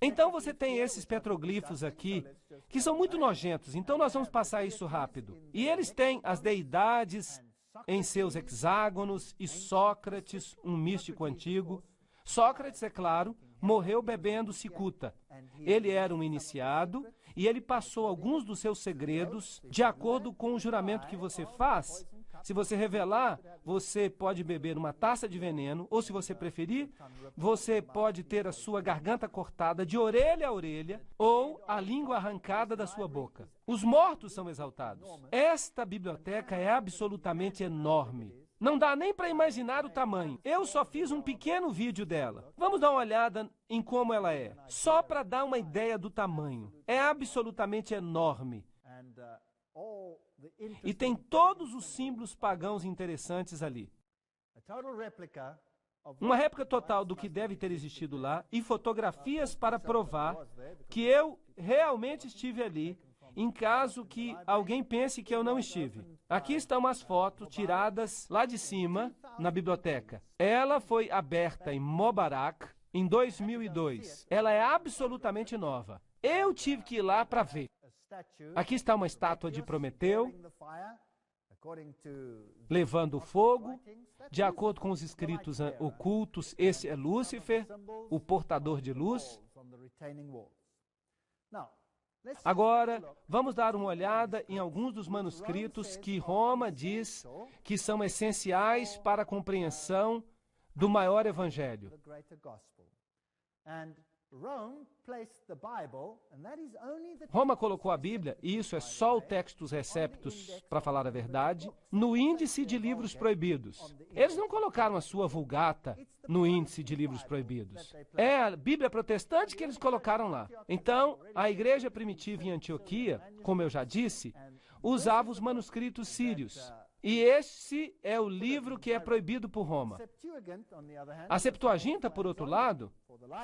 Então você tem esses petroglifos aqui, que são muito nojentos, então nós vamos passar isso rápido. E eles têm as deidades em seus hexágonos e Sócrates, um místico antigo. Sócrates, é claro, morreu bebendo cicuta. Ele era um iniciado e ele passou alguns dos seus segredos de acordo com o juramento que você faz. Se você revelar, você pode beber uma taça de veneno, ou se você preferir, você pode ter a sua garganta cortada de orelha a orelha, ou a língua arrancada da sua boca. Os mortos são exaltados. Esta biblioteca é absolutamente enorme. Não dá nem para imaginar o tamanho. Eu só fiz um pequeno vídeo dela. Vamos dar uma olhada em como ela é, só para dar uma ideia do tamanho. É absolutamente enorme. E tem todos os símbolos pagãos interessantes ali. Uma réplica total do que deve ter existido lá e fotografias para provar que eu realmente estive ali, em caso que alguém pense que eu não estive. Aqui estão as fotos tiradas lá de cima, na biblioteca. Ela foi aberta em Mubarak em 2002. Ela é absolutamente nova. Eu tive que ir lá para ver. Aqui está uma estátua de Prometeu, levando fogo. De acordo com os escritos ocultos, esse é Lúcifer, o portador de luz. Agora, vamos dar uma olhada em alguns dos manuscritos que Roma diz que são essenciais para a compreensão do maior evangelho. Roma colocou a Bíblia, e isso é só o Textus Receptus, para falar a verdade, no índice de livros proibidos. Eles não colocaram a sua Vulgata no índice de livros proibidos. É a Bíblia protestante que eles colocaram lá. Então, a igreja primitiva em Antioquia, como eu já disse, usava os manuscritos sírios. E esse é o livro que é proibido por Roma. A Septuaginta, por outro lado,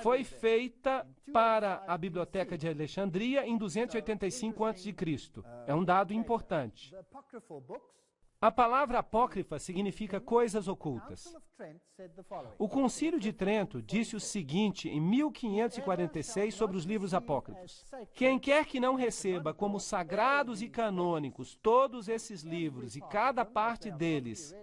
foi feita para a Biblioteca de Alexandria em 285 a.C. É um dado importante. A palavra apócrifa significa coisas ocultas. O Concílio de Trento disse o seguinte em 1546 sobre os livros apócrifos: quem quer que não receba como sagrados e canônicos todos esses livros e cada parte deles,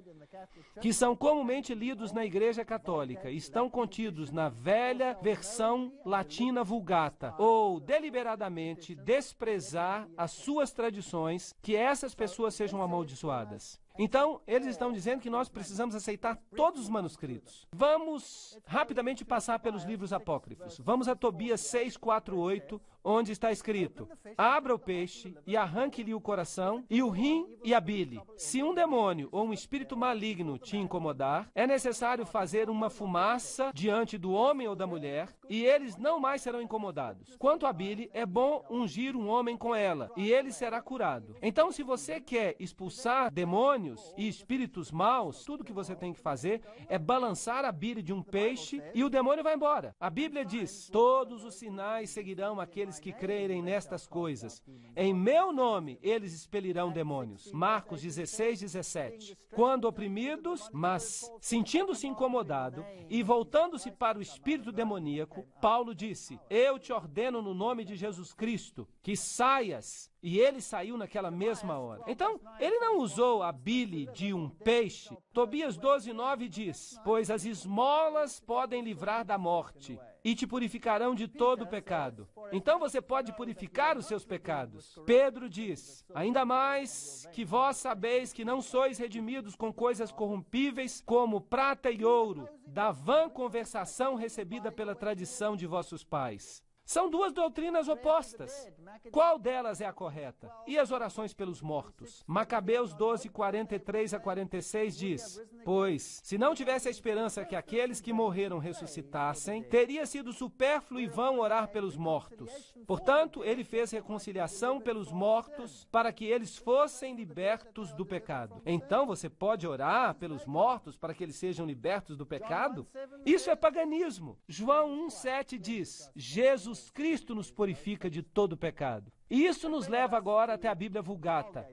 que são comumente lidos na Igreja Católica, estão contidos na velha versão latina Vulgata, ou deliberadamente desprezar as suas tradições, que essas pessoas sejam amaldiçoadas. Então, eles estão dizendo que nós precisamos aceitar todos os manuscritos. Vamos rapidamente passar pelos livros apócrifos. Vamos a Tobias 6:4-8, onde está escrito: abra o peixe e arranque-lhe o coração, e o rim e a bile. Se um demônio ou um espírito maligno te incomodar, é necessário fazer uma fumaça diante do homem ou da mulher, e eles não mais serão incomodados. Quanto à bile, é bom ungir um homem com ela, e ele será curado. Então, se você quer expulsar demônios e espíritos maus, tudo que você tem que fazer é balançar a bile de um peixe e o demônio vai embora. A Bíblia diz: todos os sinais seguirão aqueles que crerem nestas coisas. Em meu nome eles expelirão demônios. Marcos 16:17. Quando oprimidos, mas sentindo-se incomodado e voltando-se para o espírito demoníaco, Paulo disse: eu te ordeno no nome de Jesus Cristo que saias. E ele saiu naquela mesma hora. Então, ele não usou a bile de um peixe. Tobias 12:9 diz: pois as esmolas podem livrar da morte e te purificarão de todo o pecado. Então você pode purificar os seus pecados. Pedro diz: ainda mais que vós sabeis que não sois redimidos com coisas corrompíveis, como prata e ouro, da vã conversação recebida pela tradição de vossos pais. São duas doutrinas opostas. Qual delas é a correta? E as orações pelos mortos? Macabeus 12, 43 a 46 diz: pois, se não tivesse a esperança que aqueles que morreram ressuscitassem, teria sido supérfluo e vão orar pelos mortos. Portanto, ele fez reconciliação pelos mortos para que eles fossem libertos do pecado. Então, você pode orar pelos mortos para que eles sejam libertos do pecado? Isso é paganismo. João 1,7 diz: Jesus Cristo nos purifica de todo pecado. E isso nos leva agora até a Bíblia Vulgata.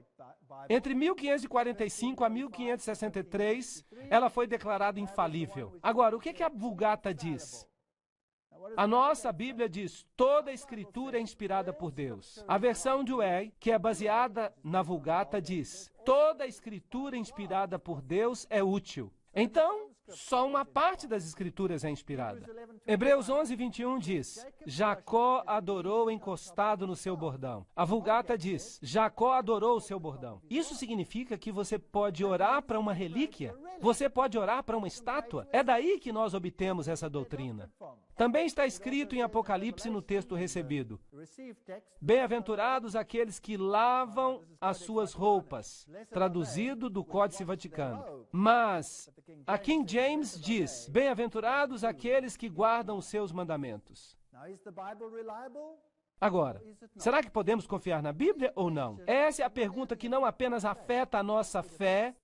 Entre 1545 a 1563, ela foi declarada infalível. Agora, o que a Vulgata diz? A nossa Bíblia diz: toda a Escritura é inspirada por Deus. A versão de Way, que é baseada na Vulgata, diz: toda a Escritura inspirada por Deus é útil. Então, só uma parte das Escrituras é inspirada. Hebreus 11, 21 diz: Jacó adorou encostado no seu bordão. A Vulgata diz: Jacó adorou o seu bordão. Isso significa que você pode orar para uma relíquia? Você pode orar para uma estátua? É daí que nós obtemos essa doutrina. Também está escrito em Apocalipse no texto recebido: bem-aventurados aqueles que lavam as suas roupas, traduzido do Códice Vaticano. Mas a King James diz: bem-aventurados aqueles que guardam os seus mandamentos. Agora, será que podemos confiar na Bíblia ou não? Essa é a pergunta que não apenas afeta a nossa fé,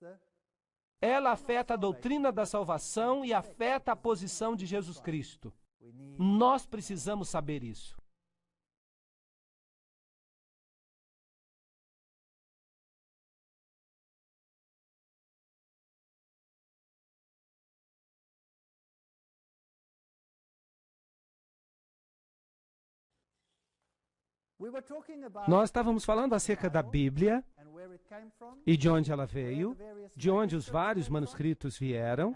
ela afeta a doutrina da salvação e afeta a posição de Jesus Cristo. Nós precisamos saber isso. Nós estávamos falando acerca da Bíblia e de onde ela veio, de onde os vários manuscritos vieram.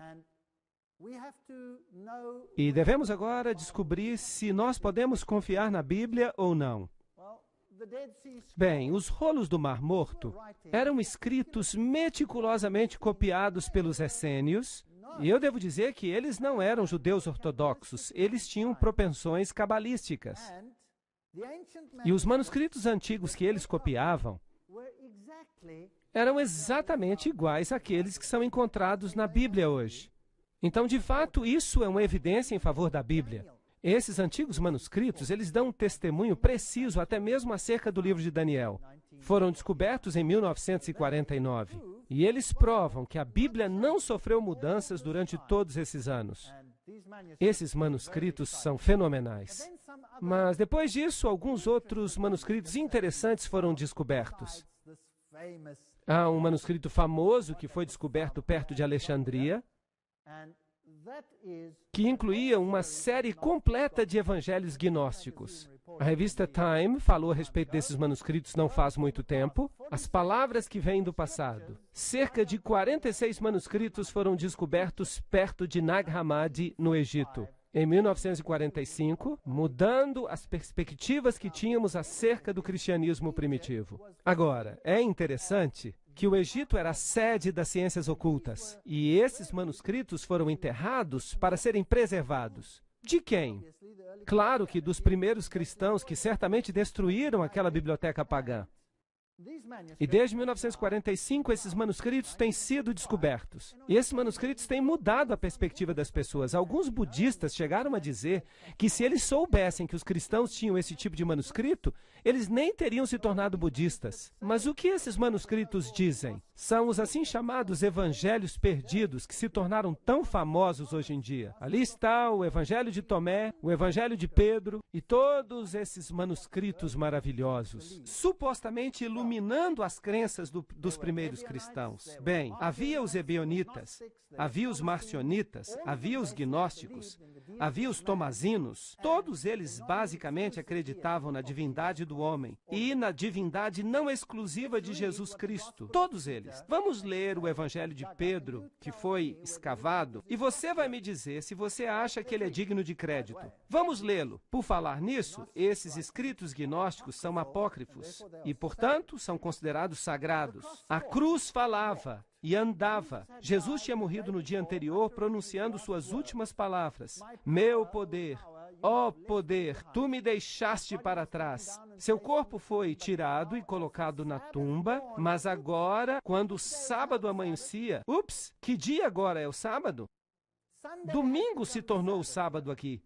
E devemos agora descobrir se nós podemos confiar na Bíblia ou não. Bem, os rolos do Mar Morto eram escritos meticulosamente copiados pelos essênios, e eu devo dizer que eles não eram judeus ortodoxos, eles tinham propensões cabalísticas. E os manuscritos antigos que eles copiavam eram exatamente iguais àqueles que são encontrados na Bíblia hoje. Então, de fato, isso é uma evidência em favor da Bíblia. Esses antigos manuscritos, eles dão um testemunho preciso até mesmo acerca do livro de Daniel. Foram descobertos em 1949. E eles provam que a Bíblia não sofreu mudanças durante todos esses anos. Esses manuscritos são fenomenais. Mas depois disso, alguns outros manuscritos interessantes foram descobertos. Há um manuscrito famoso que foi descoberto perto de Alexandria, que incluía uma série completa de evangelhos gnósticos. A revista Time falou a respeito desses manuscritos não faz muito tempo. As palavras que vêm do passado. Cerca de 46 manuscritos foram descobertos perto de Nag Hammadi, no Egito, em 1945, mudando as perspectivas que tínhamos acerca do cristianismo primitivo. Agora, é interessante que o Egito era a sede das ciências ocultas, e esses manuscritos foram enterrados para serem preservados. De quem? Claro que dos primeiros cristãos que certamente destruíram aquela biblioteca pagã. E desde 1945, esses manuscritos têm sido descobertos. E esses manuscritos têm mudado a perspectiva das pessoas. Alguns budistas chegaram a dizer que se eles soubessem que os cristãos tinham esse tipo de manuscrito, eles nem teriam se tornado budistas. Mas o que esses manuscritos dizem? São os assim chamados evangelhos perdidos que se tornaram tão famosos hoje em dia. Ali está o Evangelho de Tomé, o Evangelho de Pedro e todos esses manuscritos maravilhosos, supostamente iluminando as crenças dos primeiros cristãos. Bem, havia os ebionitas, havia os marcionitas, havia os gnósticos, havia os tomazinos. Todos eles basicamente acreditavam na divindade do homem e na divindade não exclusiva de Jesus Cristo. Todos eles. Vamos ler o Evangelho de Pedro, que foi escavado, e você vai me dizer se você acha que ele é digno de crédito. Vamos lê-lo. Por falar nisso, esses escritos gnósticos são apócrifos e, portanto, são considerados sagrados. A cruz falava e andava. Jesus tinha morrido no dia anterior pronunciando suas últimas palavras: meu poder Ó poder, tu me deixaste para trás. Seu corpo foi tirado e colocado na tumba, mas agora, quando o sábado amanhecia... Ups, que dia agora é o sábado? Domingo se tornou o sábado aqui.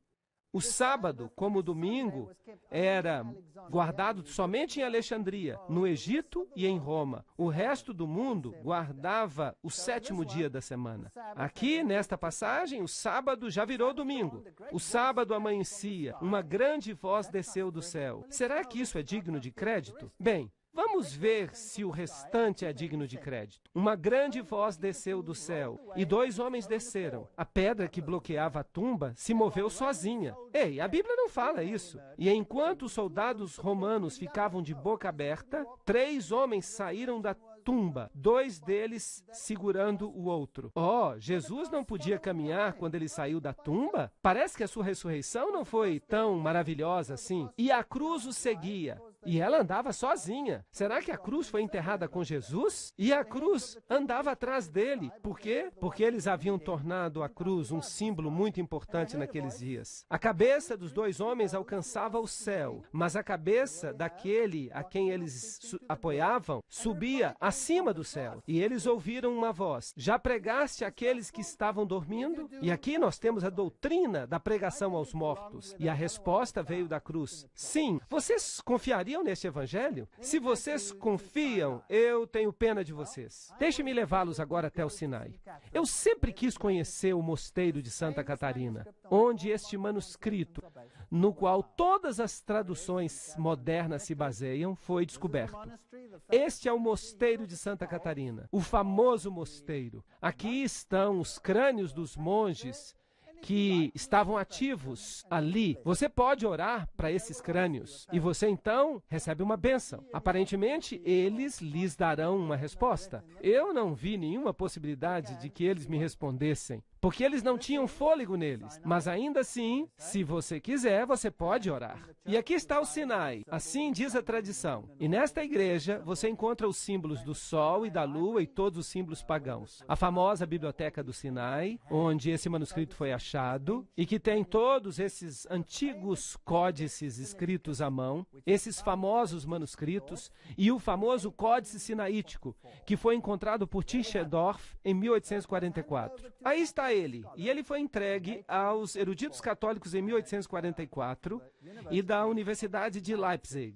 O sábado, como o domingo, era guardado somente em Alexandria, no Egito e em Roma. O resto do mundo guardava o 7º dia da semana. Aqui, nesta passagem, o sábado já virou domingo. O sábado amanhecia, uma grande voz desceu do céu. Será que isso é digno de crédito? Bem, vamos ver se o restante é digno de crédito. Uma grande voz desceu do céu, e 2 homens desceram. A pedra que bloqueava a tumba se moveu sozinha. Ei, a Bíblia não fala isso. E enquanto os soldados romanos ficavam de boca aberta, 3 homens saíram da tumba, 2 deles segurando o outro. Oh, Jesus não podia caminhar quando ele saiu da tumba? Parece que a sua ressurreição não foi tão maravilhosa assim. E a cruz o seguia. E ela andava sozinha. Será que a cruz foi enterrada com Jesus? E a cruz andava atrás dele. Por quê? Porque eles haviam tornado a cruz um símbolo muito importante naqueles dias. A cabeça dos 2 homens alcançava o céu, mas a cabeça daquele a quem eles apoiavam subia acima do céu. E eles ouviram uma voz: já pregaste àqueles que estavam dormindo? E aqui nós temos a doutrina da pregação aos mortos. E a resposta veio da cruz: sim. Vocês confiariam neste evangelho? Se vocês confiam, eu tenho pena de vocês. Deixe-me levá-los agora até o Sinai. Eu sempre quis conhecer o mosteiro de Santa Catarina, onde este manuscrito, no qual todas as traduções modernas se baseiam, foi descoberto. Este é o mosteiro de Santa Catarina, o famoso mosteiro. Aqui estão os crânios dos monges que estavam ativos ali. Você pode orar para esses crânios e você então recebe uma bênção. Aparentemente, eles lhes darão uma resposta. Eu não vi nenhuma possibilidade de que eles me respondessem, porque eles não tinham fôlego neles. Mas ainda assim, se você quiser, você pode orar. E aqui está o Sinai, assim diz a tradição. E nesta igreja, você encontra os símbolos do sol e da lua e todos os símbolos pagãos. A famosa biblioteca do Sinai, onde esse manuscrito foi achado, e que tem todos esses antigos códices escritos à mão, esses famosos manuscritos, e o famoso Códice Sinaítico, que foi encontrado por Tischendorf em 1844. Aí está ele, e ele foi entregue aos eruditos católicos em 1844 e da Universidade de Leipzig.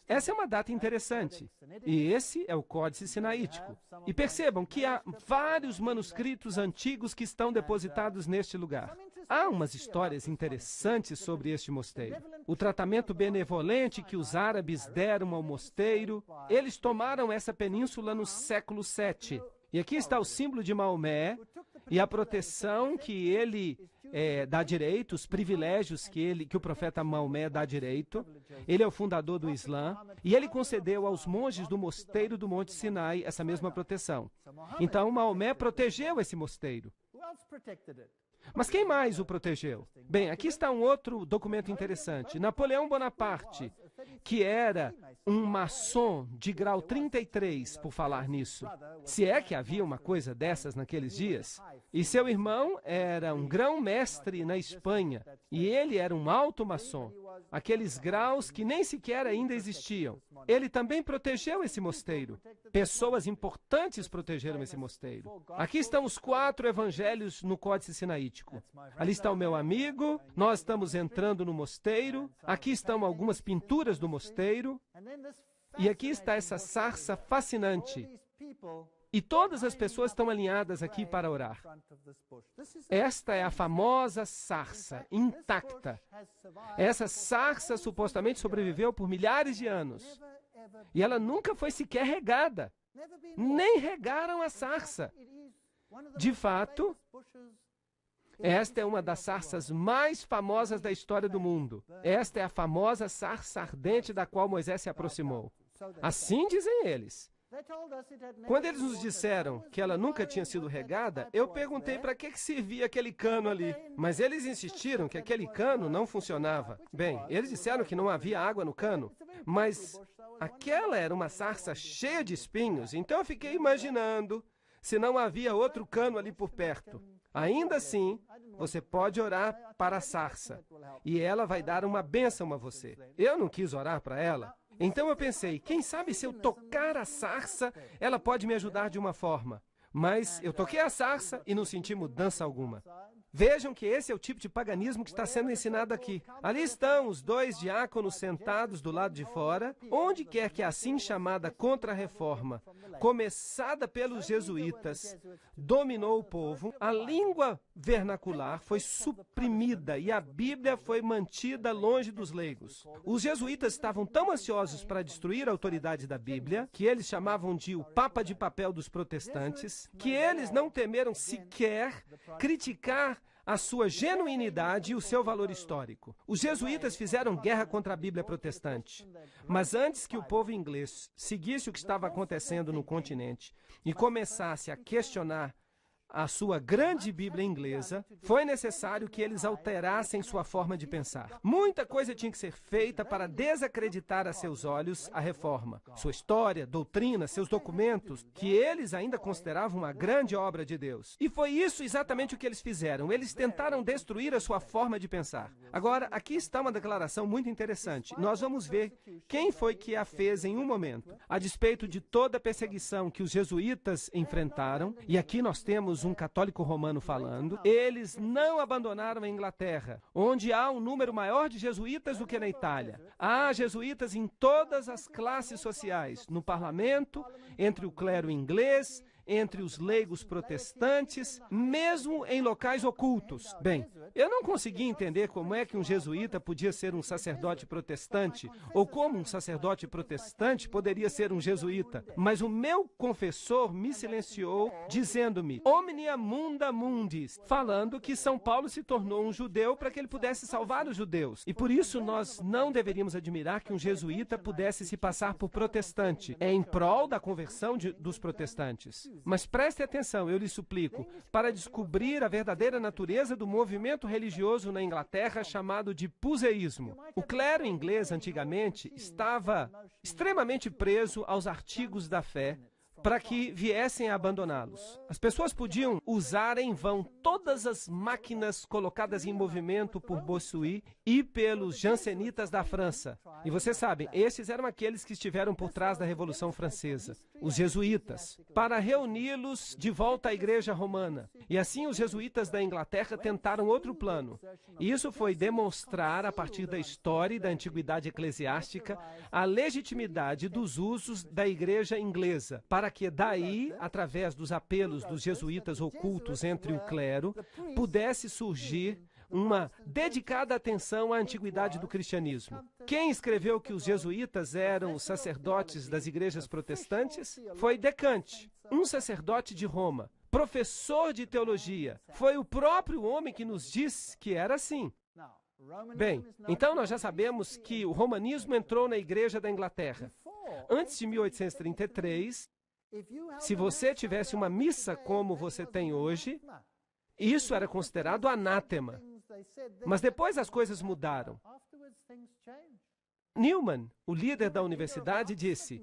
Essa é uma data interessante, e esse é o Códice Sinaítico. E percebam que há vários manuscritos antigos que estão depositados neste lugar. Há umas histórias interessantes sobre este mosteiro. O tratamento benevolente que os árabes deram ao mosteiro. Eles tomaram essa península no século VII. E aqui está o símbolo de Maomé e a proteção que ele dá direito, os privilégios que o profeta Maomé dá direito. Ele é o fundador do Islã e ele concedeu aos monges do mosteiro do Monte Sinai essa mesma proteção. Então, Maomé protegeu esse mosteiro. Mas quem mais o protegeu? Bem, aqui está um outro documento interessante. Napoleão Bonaparte, que era um maçom de grau 33, por falar nisso. Se é que havia uma coisa dessas naqueles dias. E seu irmão era um grão-mestre na Espanha, e ele era um alto maçom. Aqueles graus que nem sequer ainda existiam. Ele também protegeu esse mosteiro. Pessoas importantes protegeram esse mosteiro. Aqui estão os 4 evangelhos no Códice Sinaítico. Ali está o meu amigo, nós estamos entrando no mosteiro, aqui estão algumas pinturas do mosteiro, e aqui está essa sarça fascinante. E todas as pessoas estão alinhadas aqui para orar. Esta é a famosa sarça, intacta. Essa sarça supostamente sobreviveu por milhares de anos. E ela nunca foi sequer regada. Nem regaram a sarça. De fato, esta é uma das sarças mais famosas da história do mundo. Esta é a famosa sarça ardente da qual Moisés se aproximou. Assim dizem eles. Quando eles nos disseram que ela nunca tinha sido regada, eu perguntei para que servia aquele cano ali. Mas eles insistiram que aquele cano não funcionava. Bem, eles disseram que não havia água no cano, mas aquela era uma sarça cheia de espinhos, então eu fiquei imaginando se não havia outro cano ali por perto. Ainda assim, você pode orar para a sarça, e ela vai dar uma bênção a você. Eu não quis orar para ela. Então eu pensei, quem sabe se eu tocar a sarça, ela pode me ajudar de uma forma. Mas eu toquei a sarça e não senti mudança alguma. Vejam que esse é o tipo de paganismo que está sendo ensinado aqui. Ali estão os 2 diáconos sentados do lado de fora, onde quer que a assim chamada contra-reforma, começada pelos jesuítas, dominou o povo, a língua vernacular foi suprimida e a Bíblia foi mantida longe dos leigos. Os jesuítas estavam tão ansiosos para destruir a autoridade da Bíblia, que eles chamavam de o Papa de Papel dos protestantes, que eles não temeram sequer criticar a sua genuinidade e o seu valor histórico. Os jesuítas fizeram guerra contra a Bíblia protestante. Mas antes que o povo inglês seguisse o que estava acontecendo no continente e começasse a questionar a sua grande Bíblia inglesa, foi necessário que eles alterassem sua forma de pensar. Muita coisa tinha que ser feita para desacreditar a seus olhos a reforma, sua história, doutrina, seus documentos, que eles ainda consideravam uma grande obra de Deus. E foi isso exatamente o que eles fizeram. Eles tentaram destruir a sua forma de pensar. Agora, aqui está uma declaração muito interessante. Nós vamos ver quem foi que a fez em um momento. A despeito de toda a perseguição que os jesuítas enfrentaram, e aqui nós temos um católico romano falando, eles não abandonaram a Inglaterra, onde há um número maior de jesuítas do que na Itália. Há jesuítas em todas as classes sociais, no parlamento, entre o clero inglês, entre os leigos protestantes, mesmo em locais ocultos. Bem, eu não consegui entender como é que um jesuíta podia ser um sacerdote protestante, ou como um sacerdote protestante poderia ser um jesuíta. Mas o meu confessor me silenciou, dizendo-me, omnia munda mundis, falando que São Paulo se tornou um judeu para que ele pudesse salvar os judeus. E por isso nós não deveríamos admirar que um jesuíta pudesse se passar por protestante, em prol da conversão dos protestantes. Mas preste atenção, eu lhe suplico, para descobrir a verdadeira natureza do movimento religioso na Inglaterra chamado de puseísmo. O clero inglês, antigamente, estava extremamente preso aos artigos da fé para que viessem a abandoná-los. As pessoas podiam usar em vão todas as máquinas colocadas em movimento por Bossuet e pelos jansenitas da França. E vocês sabem, esses eram aqueles que estiveram por trás da Revolução Francesa, os jesuítas, para reuni-los de volta à Igreja Romana. E assim os jesuítas da Inglaterra tentaram outro plano. E isso foi demonstrar, a partir da história e da antiguidade eclesiástica, a legitimidade dos usos da Igreja inglesa, para que daí, através dos apelos dos jesuítas ocultos entre o clero, pudesse surgir uma dedicada atenção à antiguidade do cristianismo. Quem escreveu que os jesuítas eram os sacerdotes das igrejas protestantes? Foi Decante, um sacerdote de Roma, professor de teologia. Foi o próprio homem que nos diz que era assim. Bem, então nós já sabemos que o romanismo entrou na Igreja da Inglaterra. Antes de 1833, se você tivesse uma missa como você tem hoje, isso era considerado anátema. Mas depois as coisas mudaram. Newman, o líder da universidade, disse: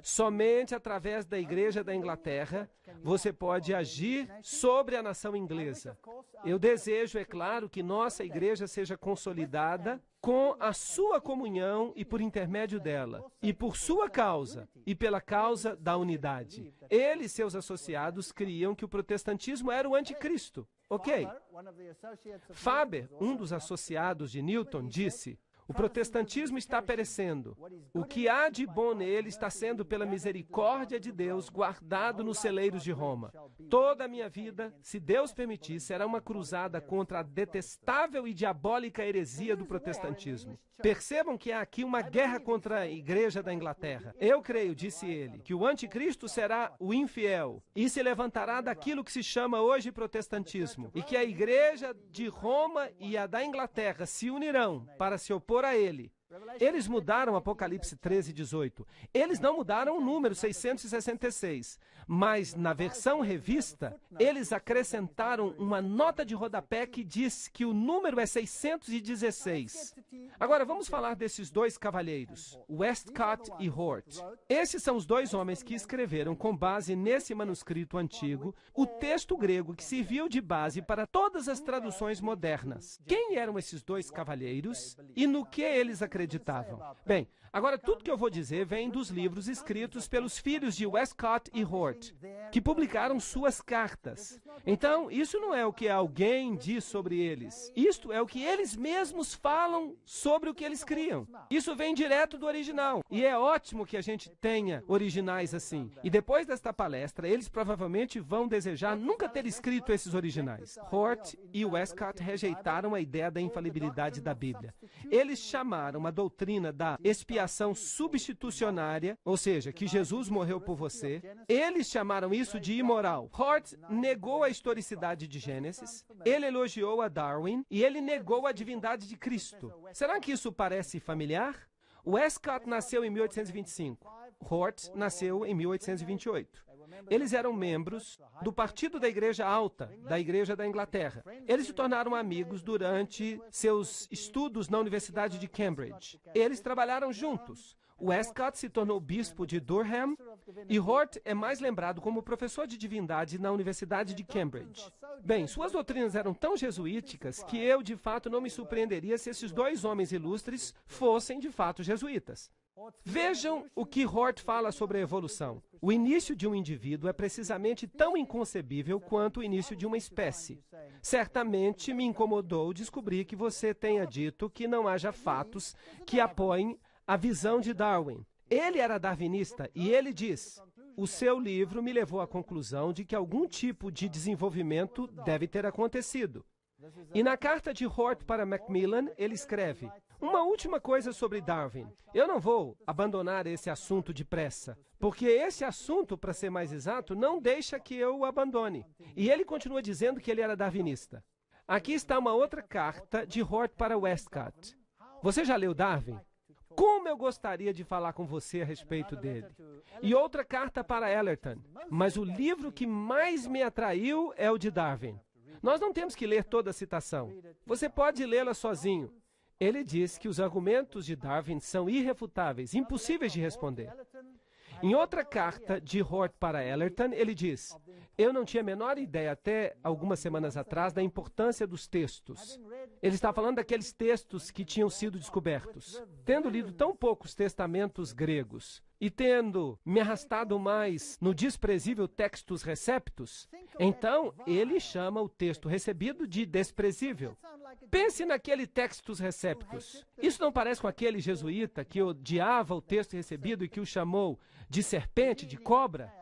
somente através da Igreja da Inglaterra você pode agir sobre a nação inglesa. Eu desejo, é claro, que nossa igreja seja consolidada com a sua comunhão e por intermédio dela, e por sua causa, e pela causa da unidade. Ele e seus associados criam que o protestantismo era o anticristo. Ok. Faber, um dos associados de Newton, disse: o protestantismo está perecendo. O que há de bom nele está sendo, pela misericórdia de Deus, guardado nos celeiros de Roma. Toda a minha vida, se Deus permitir, será uma cruzada contra a detestável e diabólica heresia do protestantismo. Percebam que há aqui uma guerra contra a Igreja da Inglaterra. Eu creio, disse ele, que o anticristo será o infiel e se levantará daquilo que se chama hoje protestantismo, e que a Igreja de Roma e a da Inglaterra se unirão para se opor a ele. Eles mudaram Apocalipse 13, 18. Eles não mudaram o número 666. Mas na versão revista, eles acrescentaram uma nota de rodapé que diz que o número é 616. Agora, vamos falar desses dois cavalheiros, Westcott e Hort. Esses são os dois homens que escreveram, com base nesse manuscrito antigo, o texto grego que serviu de base para todas as traduções modernas. Quem eram esses dois cavalheiros e no que eles acreditavam? Bem, agora tudo que eu vou dizer vem dos livros escritos pelos filhos de Westcott e Hort, que publicaram suas cartas. Então, isso não é o que alguém diz sobre eles. Isto é o que eles mesmos falam sobre o que eles criam. Isso vem direto do original. E é ótimo que a gente tenha originais assim. E depois desta palestra, eles provavelmente vão desejar nunca ter escrito esses originais. Hort e Westcott rejeitaram a ideia da infalibilidade da Bíblia. Eles chamaram a doutrina da expiação substitucionária, ou seja, que Jesus morreu por você. Eles chamaram isso de imoral. Hort negou a historicidade de Gênesis, ele elogiou a Darwin e ele negou a divindade de Cristo. Será que isso parece familiar? Westcott nasceu em 1825. Hort nasceu em 1828. Eles eram membros do Partido da Igreja Alta, da Igreja da Inglaterra. Eles se tornaram amigos durante seus estudos na Universidade de Cambridge. Eles trabalharam juntos. Westcott se tornou bispo de Durham e Hort é mais lembrado como professor de divindade na Universidade de Cambridge. Bem, suas doutrinas eram tão jesuíticas que eu, de fato, não me surpreenderia se esses dois homens ilustres fossem, de fato, jesuítas. Vejam o que Hort fala sobre a evolução. O início de um indivíduo é precisamente tão inconcebível quanto o início de uma espécie. Certamente me incomodou descobrir que você tenha dito que não haja fatos que apoiem a visão de Darwin. Ele era darwinista e ele diz: o seu livro me levou à conclusão de que algum tipo de desenvolvimento deve ter acontecido. E na carta de Hort para Macmillan, ele escreve: uma última coisa sobre Darwin. Eu não vou abandonar esse assunto depressa, porque esse assunto, para ser mais exato, não deixa que eu o abandone. E ele continua dizendo que ele era darwinista. Aqui está uma outra carta de Hort para Westcott. Você já leu Darwin? Como eu gostaria de falar com você a respeito dele. E outra carta para Ellerton. Mas o livro que mais me atraiu é o de Darwin. Nós não temos que ler toda a citação. Você pode lê-la sozinho. Ele diz que os argumentos de Darwin são irrefutáveis, impossíveis de responder. Em outra carta de Hort para Ellerton, ele diz: eu não tinha a menor ideia até algumas semanas atrás da importância dos textos. Ele está falando daqueles textos que tinham sido descobertos. Tendo lido tão poucos testamentos gregos e tendo me arrastado mais no desprezível textus receptus, então ele chama o texto recebido de desprezível. Pense naquele textus receptus. Isso não parece com aquele jesuíta que odiava o texto recebido e que o chamou de serpente, de cobra?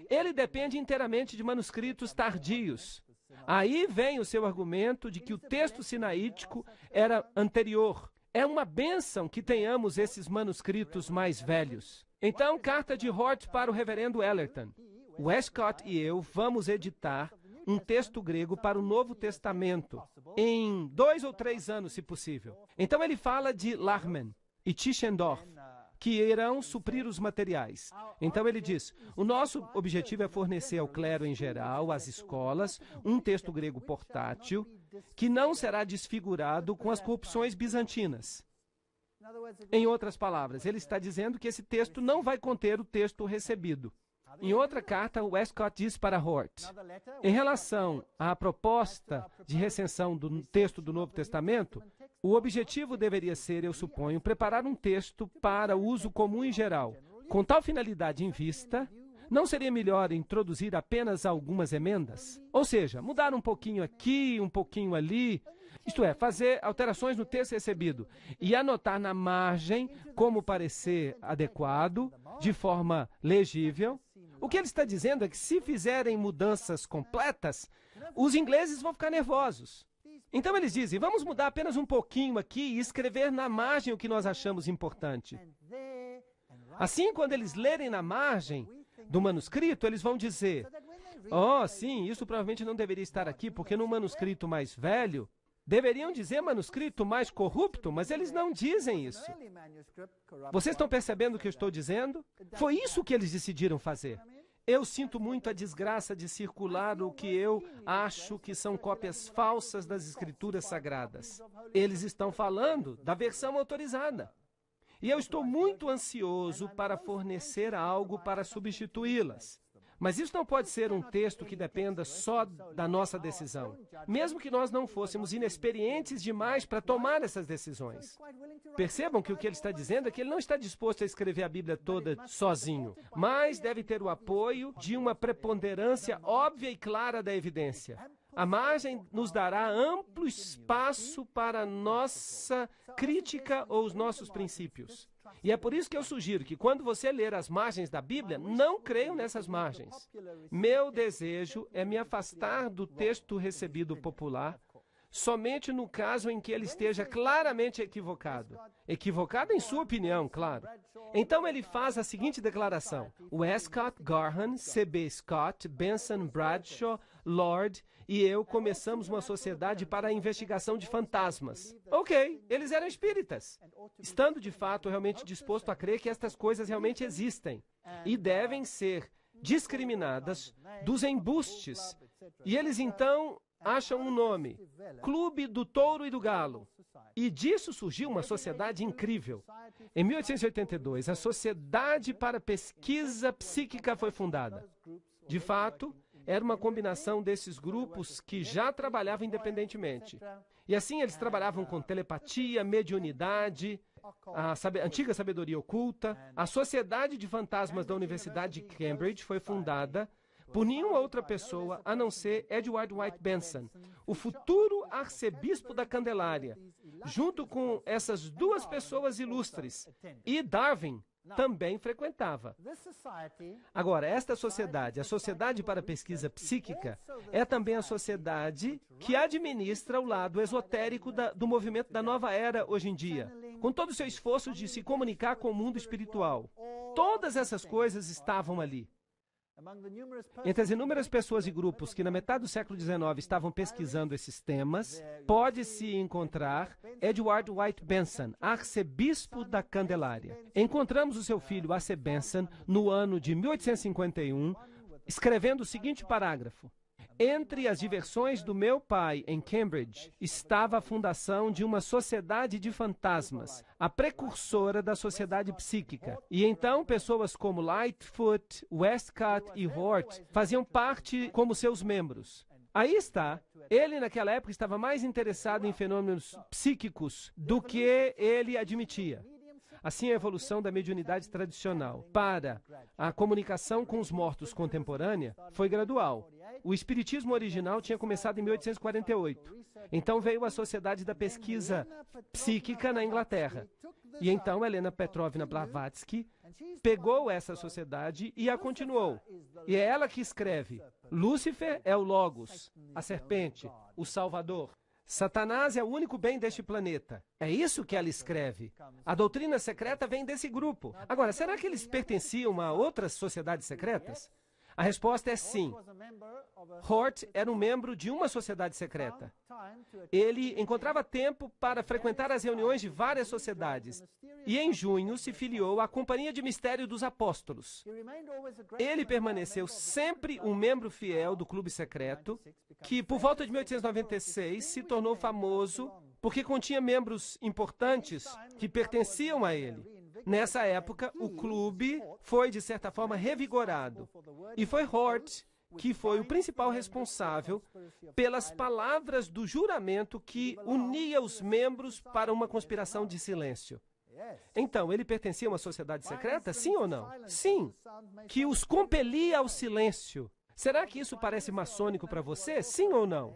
Ele depende inteiramente de manuscritos tardios. Aí vem o seu argumento de que o texto sinaítico era anterior. É uma bênção que tenhamos esses manuscritos mais velhos. Então, carta de Hort para o reverendo Ellerton. Westcott e eu vamos editar um texto grego para o Novo Testamento, em 2 ou 3 anos, se possível. Então ele fala de Lachmann e Tischendorf, que irão suprir os materiais. Então ele diz: o nosso objetivo é fornecer ao clero em geral, às escolas, um texto grego portátil, que não será desfigurado com as corrupções bizantinas. Em outras palavras, ele está dizendo que esse texto não vai conter o texto recebido. Em outra carta, Westcott diz para Hort: em relação à proposta de recensão do texto do Novo Testamento, o objetivo deveria ser, eu suponho, preparar um texto para uso comum em geral. Com tal finalidade em vista, não seria melhor introduzir apenas algumas emendas? Ou seja, mudar um pouquinho aqui, um pouquinho ali, isto é, fazer alterações no texto recebido e anotar na margem como parecer adequado, de forma legível. O que ele está dizendo é que se fizerem mudanças completas, os ingleses vão ficar nervosos. Então eles dizem: vamos mudar apenas um pouquinho aqui e escrever na margem o que nós achamos importante. Assim, quando eles lerem na margem do manuscrito, eles vão dizer: oh, sim, isso provavelmente não deveria estar aqui, porque no manuscrito mais velho, Deveriam dizer manuscrito mais corrupto, mas eles não dizem isso. Vocês estão percebendo o que eu estou dizendo? Foi isso que eles decidiram fazer. Eu sinto muito a desgraça de circular o que eu acho que são cópias falsas das Escrituras Sagradas. Eles estão falando da versão autorizada. E eu estou muito ansioso para fornecer algo para substituí-las. Mas isso não pode ser um texto que dependa só da nossa decisão, mesmo que nós não fôssemos inexperientes demais para tomar essas decisões. Percebam que o que ele está dizendo é que ele não está disposto a escrever a Bíblia toda sozinho, mas deve ter o apoio de uma preponderância óbvia e clara da evidência. A margem nos dará amplo espaço para a nossa crítica ou os nossos princípios. E é por isso que eu sugiro que quando você ler as margens da Bíblia, não creiam nessas margens. Meu desejo é me afastar do texto recebido popular somente no caso em que ele esteja claramente equivocado. Equivocado em sua opinião, claro. Então ele faz a seguinte declaração: Westcott, Garhan, C.B. Scott, Benson, Bradshaw, Lord e eu começamos uma sociedade para a investigação de fantasmas. Ok, eles eram espíritas, estando de fato realmente disposto a crer que estas coisas realmente existem e devem ser discriminadas dos embustes. E eles então acham um nome, Clube do Touro e do Galo. E disso surgiu uma sociedade incrível. Em 1882, a Sociedade para Pesquisa Psíquica foi fundada. De fato, era uma combinação desses grupos que já trabalhavam independentemente. E assim eles trabalhavam com telepatia, mediunidade, a antiga sabedoria oculta. A Sociedade de Fantasmas da Universidade de Cambridge foi fundada por nenhuma outra pessoa a não ser Edward White Benson, o futuro arcebispo da Candelária, junto com essas duas pessoas ilustres. E Darwin também frequentava. Agora, esta sociedade, a Sociedade para a Pesquisa Psíquica, é também a sociedade que administra o lado esotérico do movimento da nova era hoje em dia, com todo o seu esforço de se comunicar com o mundo espiritual. Todas essas coisas estavam ali. Entre as inúmeras pessoas e grupos que na metade do século XIX estavam pesquisando esses temas, pode-se encontrar Edward White Benson, arcebispo da Candelária. Encontramos o seu filho, A.C. Benson, no ano de 1851, escrevendo o seguinte parágrafo: entre as diversões do meu pai em Cambridge estava a fundação de uma sociedade de fantasmas, a precursora da sociedade psíquica. E então pessoas como Lightfoot, Westcott e Hort faziam parte como seus membros. Aí está. Ele, naquela época, estava mais interessado em fenômenos psíquicos do que ele admitia. Assim, a evolução da mediunidade tradicional para a comunicação com os mortos contemporânea foi gradual. O espiritismo original tinha começado em 1848. Então veio a Sociedade da Pesquisa Psíquica na Inglaterra. E então Helena Petrovna Blavatsky pegou essa sociedade e a continuou. E é ela que escreve: Lúcifer é o Logos, a serpente, o Salvador. Satanás é o único bem deste planeta. É isso que ela escreve. A doutrina secreta vem desse grupo. Agora, será que eles pertenciam a outras sociedades secretas? A resposta é sim. Hort era um membro de uma sociedade secreta. Ele encontrava tempo para frequentar as reuniões de várias sociedades e em junho se filiou à Companhia de Mistério dos Apóstolos. Ele permaneceu sempre um membro fiel do clube secreto, que por volta de 1896 se tornou famoso porque continha membros importantes que pertenciam a ele. Nessa época, o clube foi, de certa forma, revigorado. E foi Hort que foi o principal responsável pelas palavras do juramento que unia os membros para uma conspiração de silêncio. Então, ele pertencia a uma sociedade secreta? Sim ou não? Sim. Que os compelia ao silêncio. Será que isso parece maçônico para você? Sim ou não?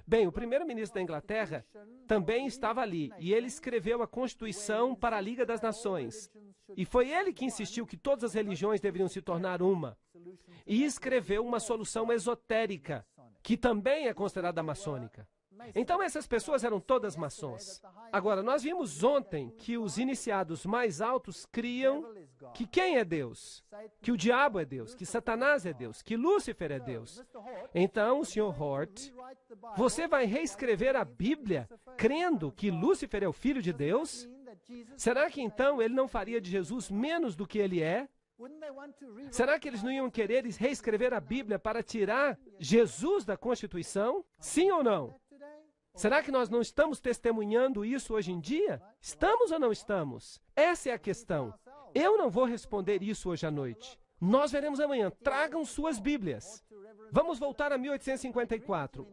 Bem, o primeiro-ministro da Inglaterra também estava ali, e ele escreveu a Constituição para a Liga das Nações. E foi ele que insistiu que todas as religiões deveriam se tornar uma. E escreveu uma solução esotérica, que também é considerada maçônica. Então essas pessoas eram todas maçons. Agora, nós vimos ontem que os iniciados mais altos criam que quem é Deus? Que o diabo é Deus, que Satanás é Deus, que Lúcifer é Deus. Então, o Sr. Hort, você vai reescrever a Bíblia crendo que Lúcifer é o filho de Deus? Será que então ele não faria de Jesus menos do que ele é? Será que eles não iam querer reescrever a Bíblia para tirar Jesus da Constituição? Sim ou não? Será que nós não estamos testemunhando isso hoje em dia? Estamos ou não estamos? Essa é a questão. Eu não vou responder isso hoje à noite. Nós veremos amanhã. Tragam suas Bíblias. Vamos voltar a 1854.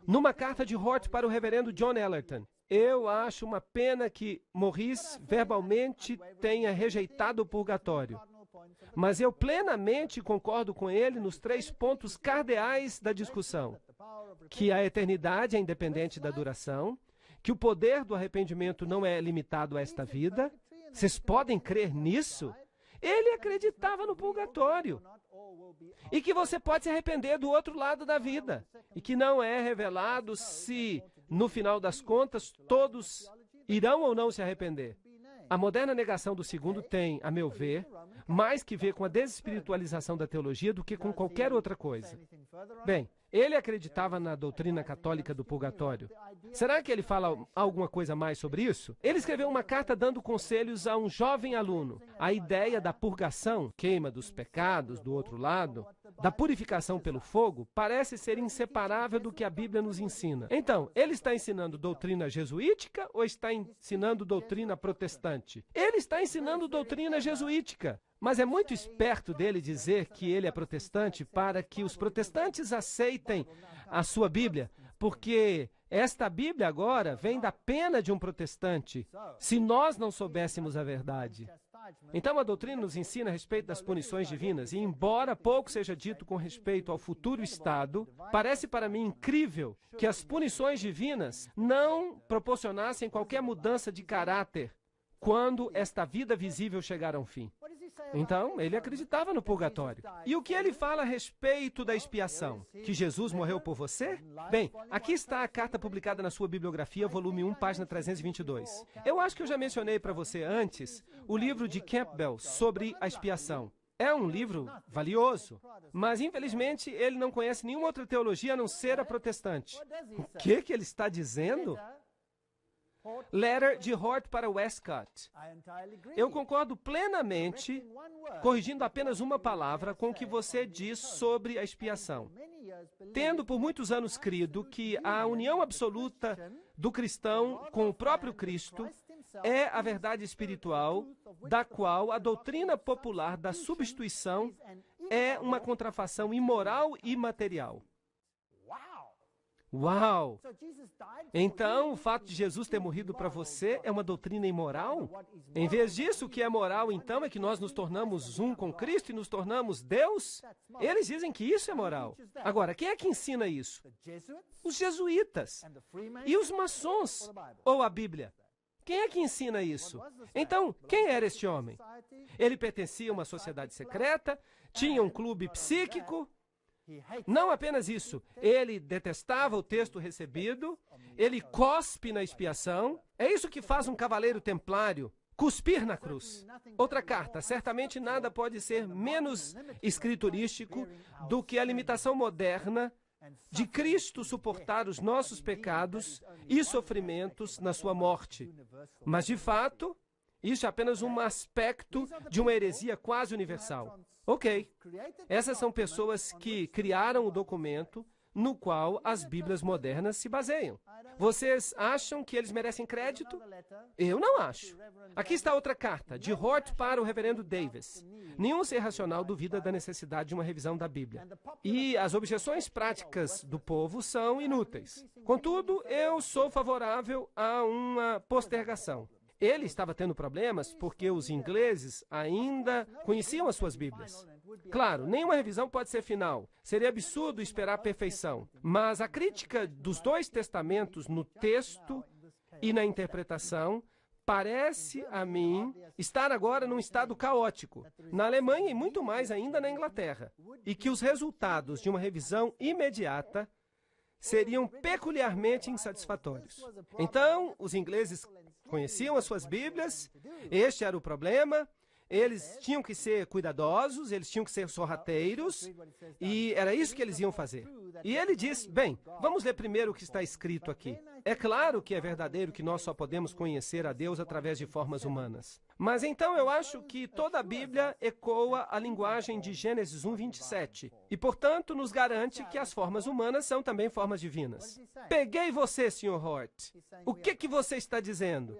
Numa carta de Hort para o reverendo John Ellerton. Eu acho uma pena que Maurice verbalmente tenha rejeitado o purgatório. Mas eu plenamente concordo com ele nos 3 pontos cardeais da discussão. Que a eternidade é independente da duração, que o poder do arrependimento não é limitado a esta vida. Vocês podem crer nisso? Ele acreditava no purgatório. E que você pode se arrepender do outro lado da vida. E que não é revelado se, no final das contas, todos irão ou não se arrepender. A moderna negação do segundo tem, a meu ver, mais que ver com a desespiritualização da teologia do que com qualquer outra coisa. Bem, ele acreditava na doutrina católica do purgatório. Será que ele fala alguma coisa mais sobre isso? Ele escreveu uma carta dando conselhos a um jovem aluno. A ideia da purgação, queima dos pecados, do outro lado, da purificação pelo fogo, parece ser inseparável do que a Bíblia nos ensina. Então, ele está ensinando doutrina jesuítica ou está ensinando doutrina protestante? Ele está ensinando doutrina jesuítica. Mas é muito esperto dele dizer que ele é protestante para que os protestantes aceitem a sua Bíblia, porque esta Bíblia agora vem da pena de um protestante, se nós não soubéssemos a verdade. Então a doutrina nos ensina a respeito das punições divinas, e embora pouco seja dito com respeito ao futuro estado, parece para mim incrível que as punições divinas não proporcionassem qualquer mudança de caráter quando esta vida visível chegar ao fim. Então, ele acreditava no purgatório. E o que ele fala a respeito da expiação? Que Jesus morreu por você? Bem, aqui está a carta publicada na sua bibliografia, volume 1, página 322. Eu acho que eu já mencionei para você antes o livro de Campbell sobre a expiação. É um livro valioso, mas infelizmente ele não conhece nenhuma outra teologia a não ser a protestante. O que ele está dizendo? Letter de Hort para Westcott. Eu concordo plenamente, corrigindo apenas uma palavra, com o que você diz sobre a expiação. Tendo por muitos anos crido que a união absoluta do cristão com o próprio Cristo é a verdade espiritual, da qual a doutrina popular da substituição é uma contrafação imoral e material. Uau! Então, o fato de Jesus ter morrido para você é uma doutrina imoral? Em vez disso, o que é moral, então, é que nós nos tornamos um com Cristo e nos tornamos Deus? Eles dizem que isso é moral. Agora, quem é que ensina isso? Os jesuítas. E os maçons? Ou a Bíblia? Quem é que ensina isso? Então, quem era este homem? Ele pertencia a uma sociedade secreta? Tinha um clube psíquico? Não apenas isso, ele detestava o texto recebido, ele cospe na expiação. É isso que faz um cavaleiro templário, cuspir na cruz. Outra carta, certamente nada pode ser menos escriturístico do que a limitação moderna de Cristo suportar os nossos pecados e sofrimentos na sua morte. Mas, de fato, isso é apenas um aspecto de uma heresia quase universal. Ok, essas são pessoas que criaram o documento no qual as Bíblias modernas se baseiam. Vocês acham que eles merecem crédito? Eu não acho. Aqui está outra carta, de Hort para o reverendo Davis. Nenhum ser racional duvida da necessidade de uma revisão da Bíblia. E as objeções práticas do povo são inúteis. Contudo, eu sou favorável a uma postergação. Ele estava tendo problemas porque os ingleses ainda conheciam as suas Bíblias. Claro, nenhuma revisão pode ser final. Seria absurdo esperar a perfeição. Mas a crítica dos 2 testamentos no texto e na interpretação parece a mim estar agora num estado caótico, na Alemanha e muito mais ainda na Inglaterra, e que os resultados de uma revisão imediata seriam peculiarmente insatisfatórios. Então, os ingleses conheciam as suas Bíblias, este era o problema, Eles tinham que ser cuidadosos, eles tinham que ser sorrateiros, e era isso que eles iam fazer. E ele diz, bem, vamos ler primeiro o que está escrito aqui. É claro que é verdadeiro que nós só podemos conhecer a Deus através de formas humanas. Mas então eu acho que toda a Bíblia ecoa a linguagem de Gênesis 1:27, e portanto nos garante que as formas humanas são também formas divinas. Peguei você, Sr. Hort. O que você está dizendo?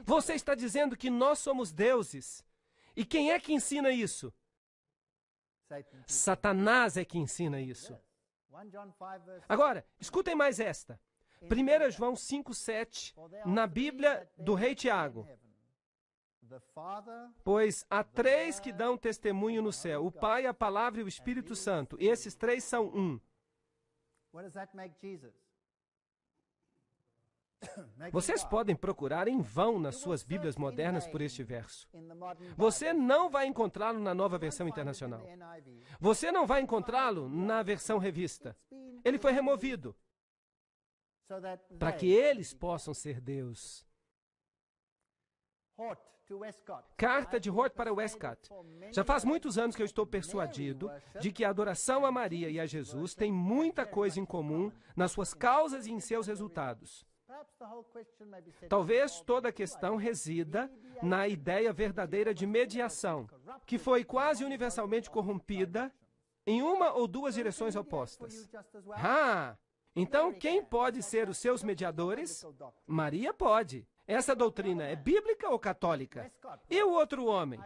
Você está dizendo que nós somos deuses. E quem é que ensina isso? Satanás é que ensina isso. Agora, escutem mais esta. 1 João 5:7, na Bíblia do Rei Tiago. Pois há três que dão testemunho no céu, o Pai, a Palavra e o Espírito Santo. E esses três são um. Vocês podem procurar em vão nas suas Bíblias modernas por este verso. Você não vai encontrá-lo na Nova Versão Internacional. Você não vai encontrá-lo na versão revista. Ele foi removido para que eles possam ser Deus. Carta de Hort para Westcott. Já faz muitos anos que eu estou persuadido de que a adoração a Maria e a Jesus tem muita coisa em comum nas suas causas e em seus resultados. Talvez toda a questão resida na ideia verdadeira de mediação, que foi quase universalmente corrompida em uma ou duas direções opostas. Então quem pode ser os seus mediadores? Maria pode. Essa doutrina é bíblica ou católica? E o outro homem?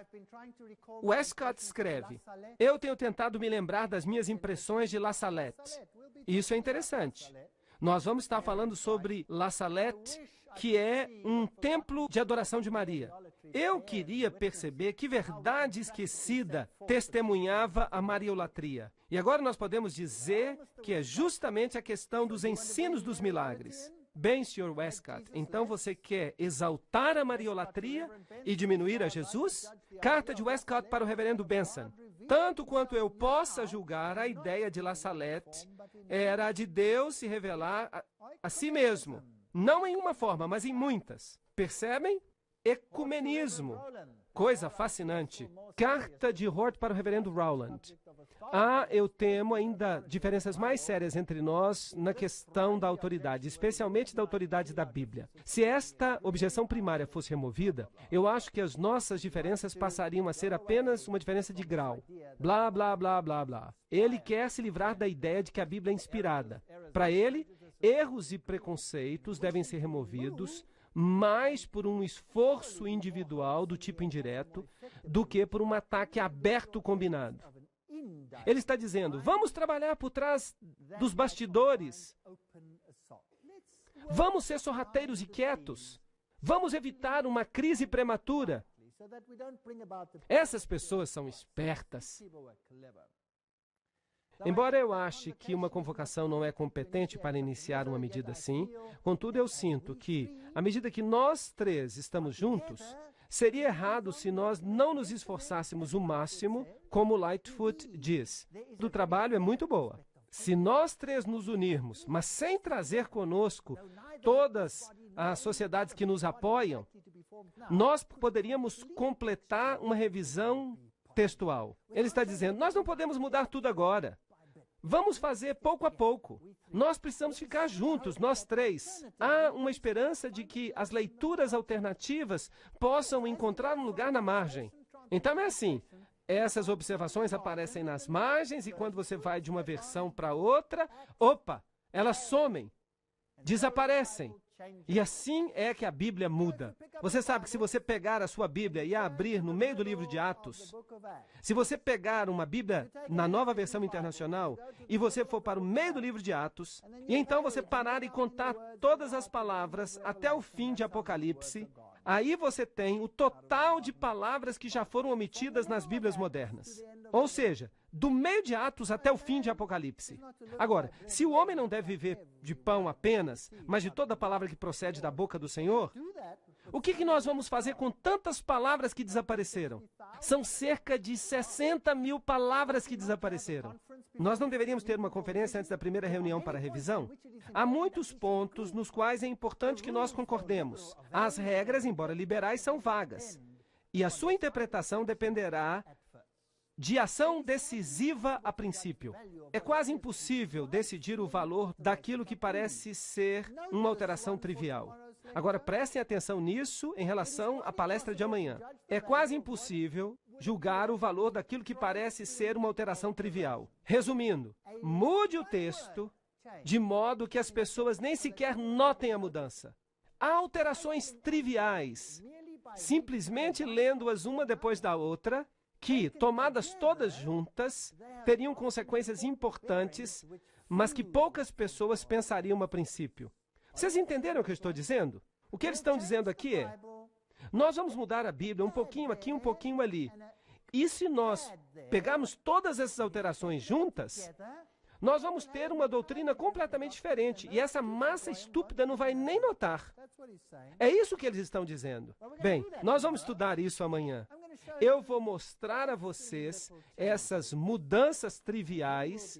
Westcott escreve, eu tenho tentado me lembrar das minhas impressões de La Salette. Isso é interessante. Nós vamos estar falando sobre La Salette, que é um templo de adoração de Maria. Eu queria perceber que verdade esquecida testemunhava a mariolatria. E agora nós podemos dizer que é justamente a questão dos ensinos dos milagres. Bem, Sr. Westcott, então você quer exaltar a mariolatria e diminuir a Jesus? Carta de Westcott para o reverendo Benson. Tanto quanto eu possa julgar, a ideia de La Salette era a de Deus se revelar a si mesmo. Não em uma forma, mas em muitas. Percebem? Ecumenismo. Coisa fascinante. Carta de Hort para o reverendo Rowland. Eu temo ainda diferenças mais sérias entre nós na questão da autoridade, especialmente da autoridade da Bíblia. Se esta objeção primária fosse removida, eu acho que as nossas diferenças passariam a ser apenas uma diferença de grau. Blá, blá, blá, blá, blá. Ele quer se livrar da ideia de que a Bíblia é inspirada. Para ele, erros e preconceitos devem ser removidos mais por um esforço individual do tipo indireto do que por um ataque aberto combinado. Ele está dizendo, vamos trabalhar por trás dos bastidores. Vamos ser sorrateiros e quietos. Vamos evitar uma crise prematura. Essas pessoas são espertas. Embora eu ache que uma convocação não é competente para iniciar uma medida assim, contudo eu sinto que, à medida que nós três estamos juntos, seria errado se nós não nos esforçássemos o máximo, como Lightfoot diz. Do trabalho é muito boa. Se nós três nos unirmos, mas sem trazer conosco todas as sociedades que nos apoiam, nós poderíamos completar uma revisão textual. Ele está dizendo, nós não podemos mudar tudo agora. Vamos fazer pouco a pouco. Nós precisamos ficar juntos, nós três. Há uma esperança de que as leituras alternativas possam encontrar um lugar na margem. Então é assim, essas observações aparecem nas margens e quando você vai de uma versão para outra, elas somem, desaparecem. E assim é que a Bíblia muda. Você sabe que se você pegar a sua Bíblia e a abrir no meio do livro de Atos, se você pegar uma Bíblia na Nova Versão Internacional e você for para o meio do livro de Atos, e então você parar e contar todas as palavras até o fim de Apocalipse, aí você tem o total de palavras que já foram omitidas nas Bíblias modernas. Ou seja, do meio de Atos até o fim de Apocalipse. Agora, se o homem não deve viver de pão apenas, mas de toda palavra que procede da boca do Senhor, o que nós vamos fazer com tantas palavras que desapareceram? São cerca de 60 mil palavras que desapareceram. Nós não deveríamos ter uma conferência antes da primeira reunião para revisão? Há muitos pontos nos quais é importante que nós concordemos. As regras, embora liberais, são vagas. E a sua interpretação dependerá de ação decisiva a princípio. É quase impossível decidir o valor daquilo que parece ser uma alteração trivial. Agora, prestem atenção nisso em relação à palestra de amanhã. É quase impossível julgar o valor daquilo que parece ser uma alteração trivial. Resumindo, mude o texto de modo que as pessoas nem sequer notem a mudança. Há alterações triviais, simplesmente lendo-as uma depois da outra, que, tomadas todas juntas, teriam consequências importantes, mas que poucas pessoas pensariam a princípio. Vocês entenderam o que eu estou dizendo? O que eles estão dizendo aqui é, nós vamos mudar a Bíblia um pouquinho aqui, um pouquinho ali. E se nós pegarmos todas essas alterações juntas, nós vamos ter uma doutrina completamente diferente. E essa massa estúpida não vai nem notar. É isso que eles estão dizendo. Bem, nós vamos estudar isso amanhã. Eu vou mostrar a vocês essas mudanças triviais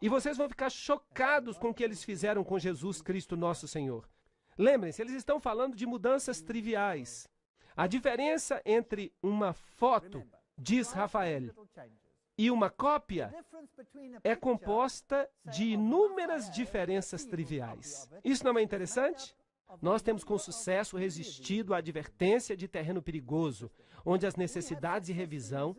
e vocês vão ficar chocados com o que eles fizeram com Jesus Cristo, nosso Senhor. Lembrem-se, eles estão falando de mudanças triviais. A diferença entre uma foto, diz Rafael, e uma cópia é composta de inúmeras diferenças triviais. Isso não é interessante? Nós temos com sucesso resistido à advertência de terreno perigoso, onde as necessidades de revisão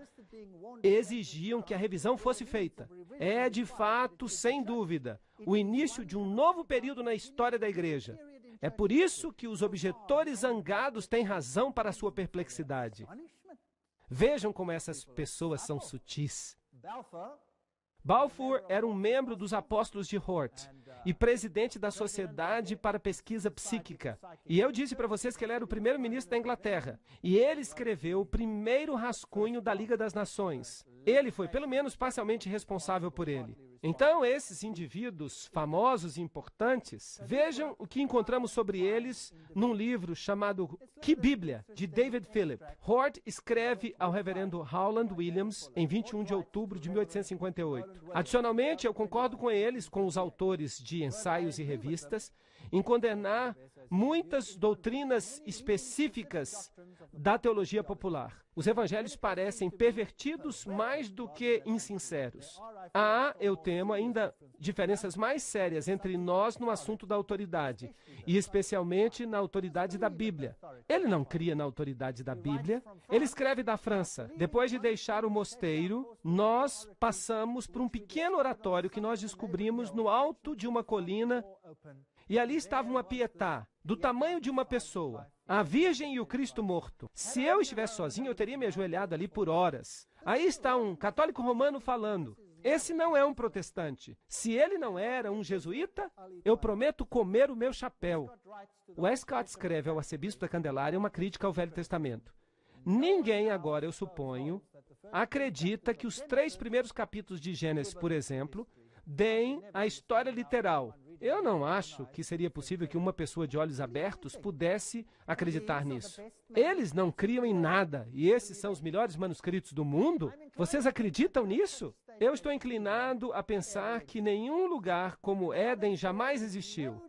exigiam que a revisão fosse feita. É, de fato, sem dúvida, o início de um novo período na história da igreja. É por isso que os objetores zangados têm razão para a sua perplexidade. Vejam como essas pessoas são sutis. Balfour era um membro dos apóstolos de Hort e presidente da Sociedade para Pesquisa Psíquica. E eu disse para vocês que ele era o primeiro-ministro da Inglaterra. E ele escreveu o primeiro rascunho da Liga das Nações. Ele foi, pelo menos, parcialmente responsável por ele. Então, esses indivíduos famosos e importantes, vejam o que encontramos sobre eles num livro chamado Que Bíblia, de David Philip. Hort escreve ao reverendo Howland Williams em 21 de outubro de 1858. Adicionalmente, eu concordo com eles, com os autores de ensaios e revistas, em condenar muitas doutrinas específicas da teologia popular. Os evangelhos parecem pervertidos mais do que insinceros. Há, eu temo, ainda diferenças mais sérias entre nós no assunto da autoridade, e especialmente na autoridade da Bíblia. Ele não cria na autoridade da Bíblia. Ele escreve da França. Depois de deixar o mosteiro, nós passamos por um pequeno oratório que nós descobrimos no alto de uma colina. E ali estava uma Pietà, do tamanho de uma pessoa, a Virgem e o Cristo morto. Se eu estivesse sozinho, eu teria me ajoelhado ali por horas. Aí está um católico romano falando. Esse não é um protestante. Se ele não era um jesuíta, eu prometo comer o meu chapéu. Westcott escreve ao arcebispo da Candelária uma crítica ao Velho Testamento. Ninguém agora, eu suponho, acredita que os 3 primeiros capítulos de Gênesis, por exemplo, deem a história literal. Eu não acho que seria possível que uma pessoa de olhos abertos pudesse acreditar nisso. Eles não criam em nada, e esses são os melhores manuscritos do mundo? Vocês acreditam nisso? Eu estou inclinado a pensar que nenhum lugar como Éden jamais existiu,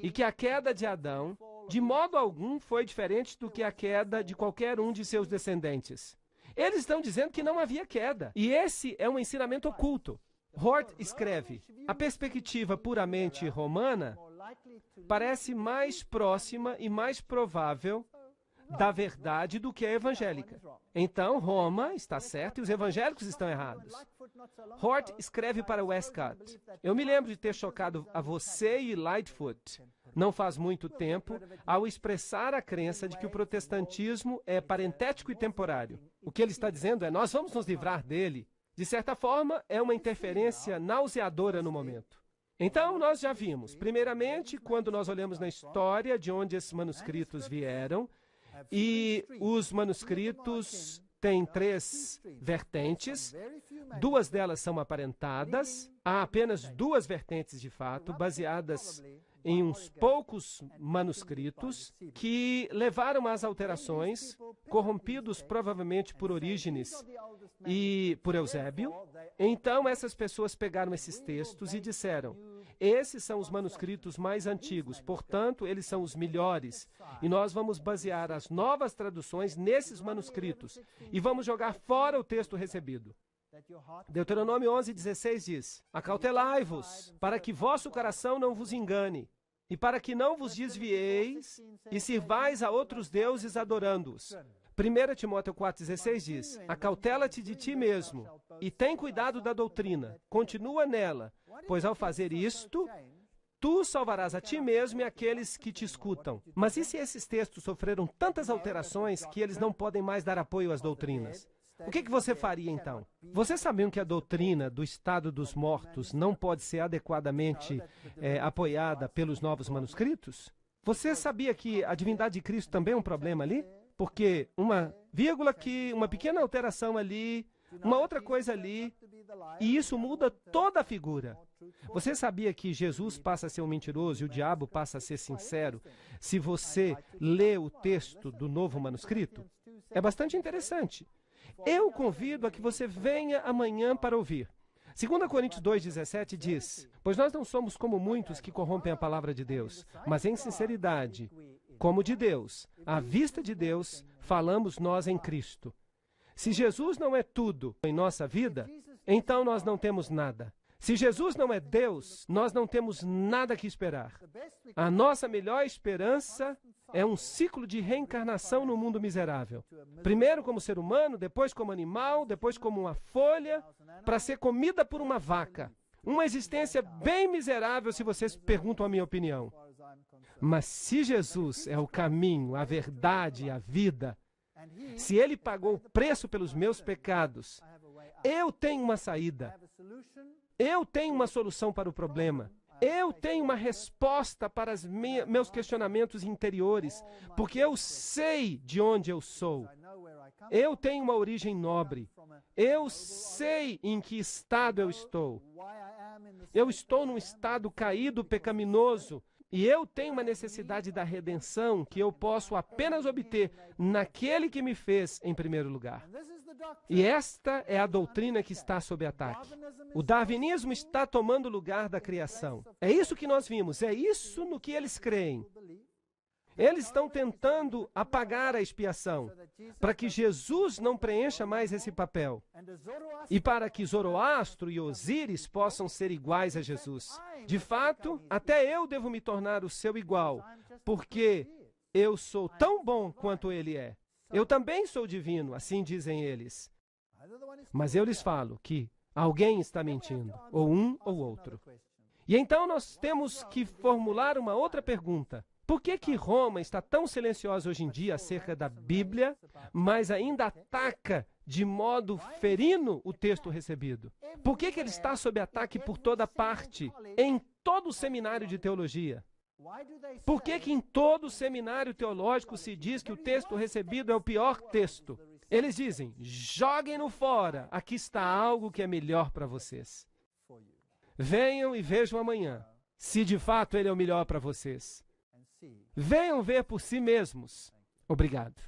e que a queda de Adão, de modo algum, foi diferente do que a queda de qualquer um de seus descendentes. Eles estão dizendo que não havia queda, e esse é um ensinamento oculto. Hort escreve, a perspectiva puramente romana parece mais próxima e mais provável da verdade do que a evangélica. Então, Roma está certa e os evangélicos estão errados. Hort escreve para Westcott, eu me lembro de ter chocado a você e Lightfoot, não faz muito tempo, ao expressar a crença de que o protestantismo é parentético e temporário. O que ele está dizendo é, nós vamos nos livrar dele. De certa forma, é uma interferência nauseadora no momento. Então, nós já vimos, primeiramente, quando nós olhamos na história de onde esses manuscritos vieram, e os manuscritos têm 3 vertentes, 2 delas são aparentadas, há apenas 2 vertentes de fato, baseadas em uns poucos manuscritos que levaram às alterações, corrompidos provavelmente por Orígenes e por Eusébio. Então essas pessoas pegaram esses textos e disseram: esses são os manuscritos mais antigos, portanto, eles são os melhores. E nós vamos basear as novas traduções nesses manuscritos e vamos jogar fora o texto recebido. Deuteronômio 11:16 diz: acautelai-vos, para que vosso coração não vos engane, e para que não vos desvieis e sirvais a outros deuses adorando-os. 1 Timóteo 4,16 diz: acautela-te de ti mesmo, e tem cuidado da doutrina, continua nela, pois ao fazer isto, tu salvarás a ti mesmo e aqueles que te escutam. Mas e se esses textos sofreram tantas alterações que eles não podem mais dar apoio às doutrinas? O que você faria então? Vocês sabiam que a doutrina do estado dos mortos não pode ser adequadamente apoiada pelos novos manuscritos? Você sabia que a divindade de Cristo também é um problema ali? Porque uma vírgula aqui, uma pequena alteração ali, uma outra coisa ali, e isso muda toda a figura. Você sabia que Jesus passa a ser um mentiroso e o diabo passa a ser sincero se você lê o texto do novo manuscrito? É bastante interessante. Eu convido a que você venha amanhã para ouvir. 2 Coríntios 2,17 diz: pois nós não somos como muitos que corrompem a palavra de Deus, mas em sinceridade, como de Deus, à vista de Deus, falamos nós em Cristo. Se Jesus não é tudo em nossa vida, então nós não temos nada. Se Jesus não é Deus, nós não temos nada que esperar. A nossa melhor esperança é um ciclo de reencarnação no mundo miserável. Primeiro como ser humano, depois como animal, depois como uma folha, para ser comida por uma vaca. Uma existência bem miserável, se vocês perguntam a minha opinião. Mas se Jesus é o caminho, a verdade e a vida, se Ele pagou o preço pelos meus pecados, eu tenho uma saída. Eu tenho uma solução para o problema. Eu tenho uma resposta para os meus questionamentos interiores, porque eu sei de onde eu sou. Eu tenho uma origem nobre. Eu sei em que estado eu estou. Eu estou num estado caído, pecaminoso, e eu tenho uma necessidade da redenção que eu posso apenas obter naquele que me fez em primeiro lugar. E esta é a doutrina que está sob ataque. O darwinismo está tomando o lugar da criação. É isso que nós vimos, é isso no que eles creem. Eles estão tentando apagar a expiação, para que Jesus não preencha mais esse papel. E para que Zoroastro e Osíris possam ser iguais a Jesus. De fato, até eu devo me tornar o seu igual, porque eu sou tão bom quanto ele é. Eu também sou divino, assim dizem eles. Mas eu lhes falo que alguém está mentindo, ou um ou outro. E então nós temos que formular uma outra pergunta. Por que Roma está tão silenciosa hoje em dia acerca da Bíblia, mas ainda ataca de modo ferino o texto recebido? Por que ele está sob ataque por toda parte, em todo o seminário de teologia? Por que em todo o seminário teológico se diz que o texto recebido é o pior texto? Eles dizem: joguem-no fora, aqui está algo que é melhor para vocês. Venham e vejam amanhã, se de fato ele é o melhor para vocês. Venham ver por si mesmos. Obrigado.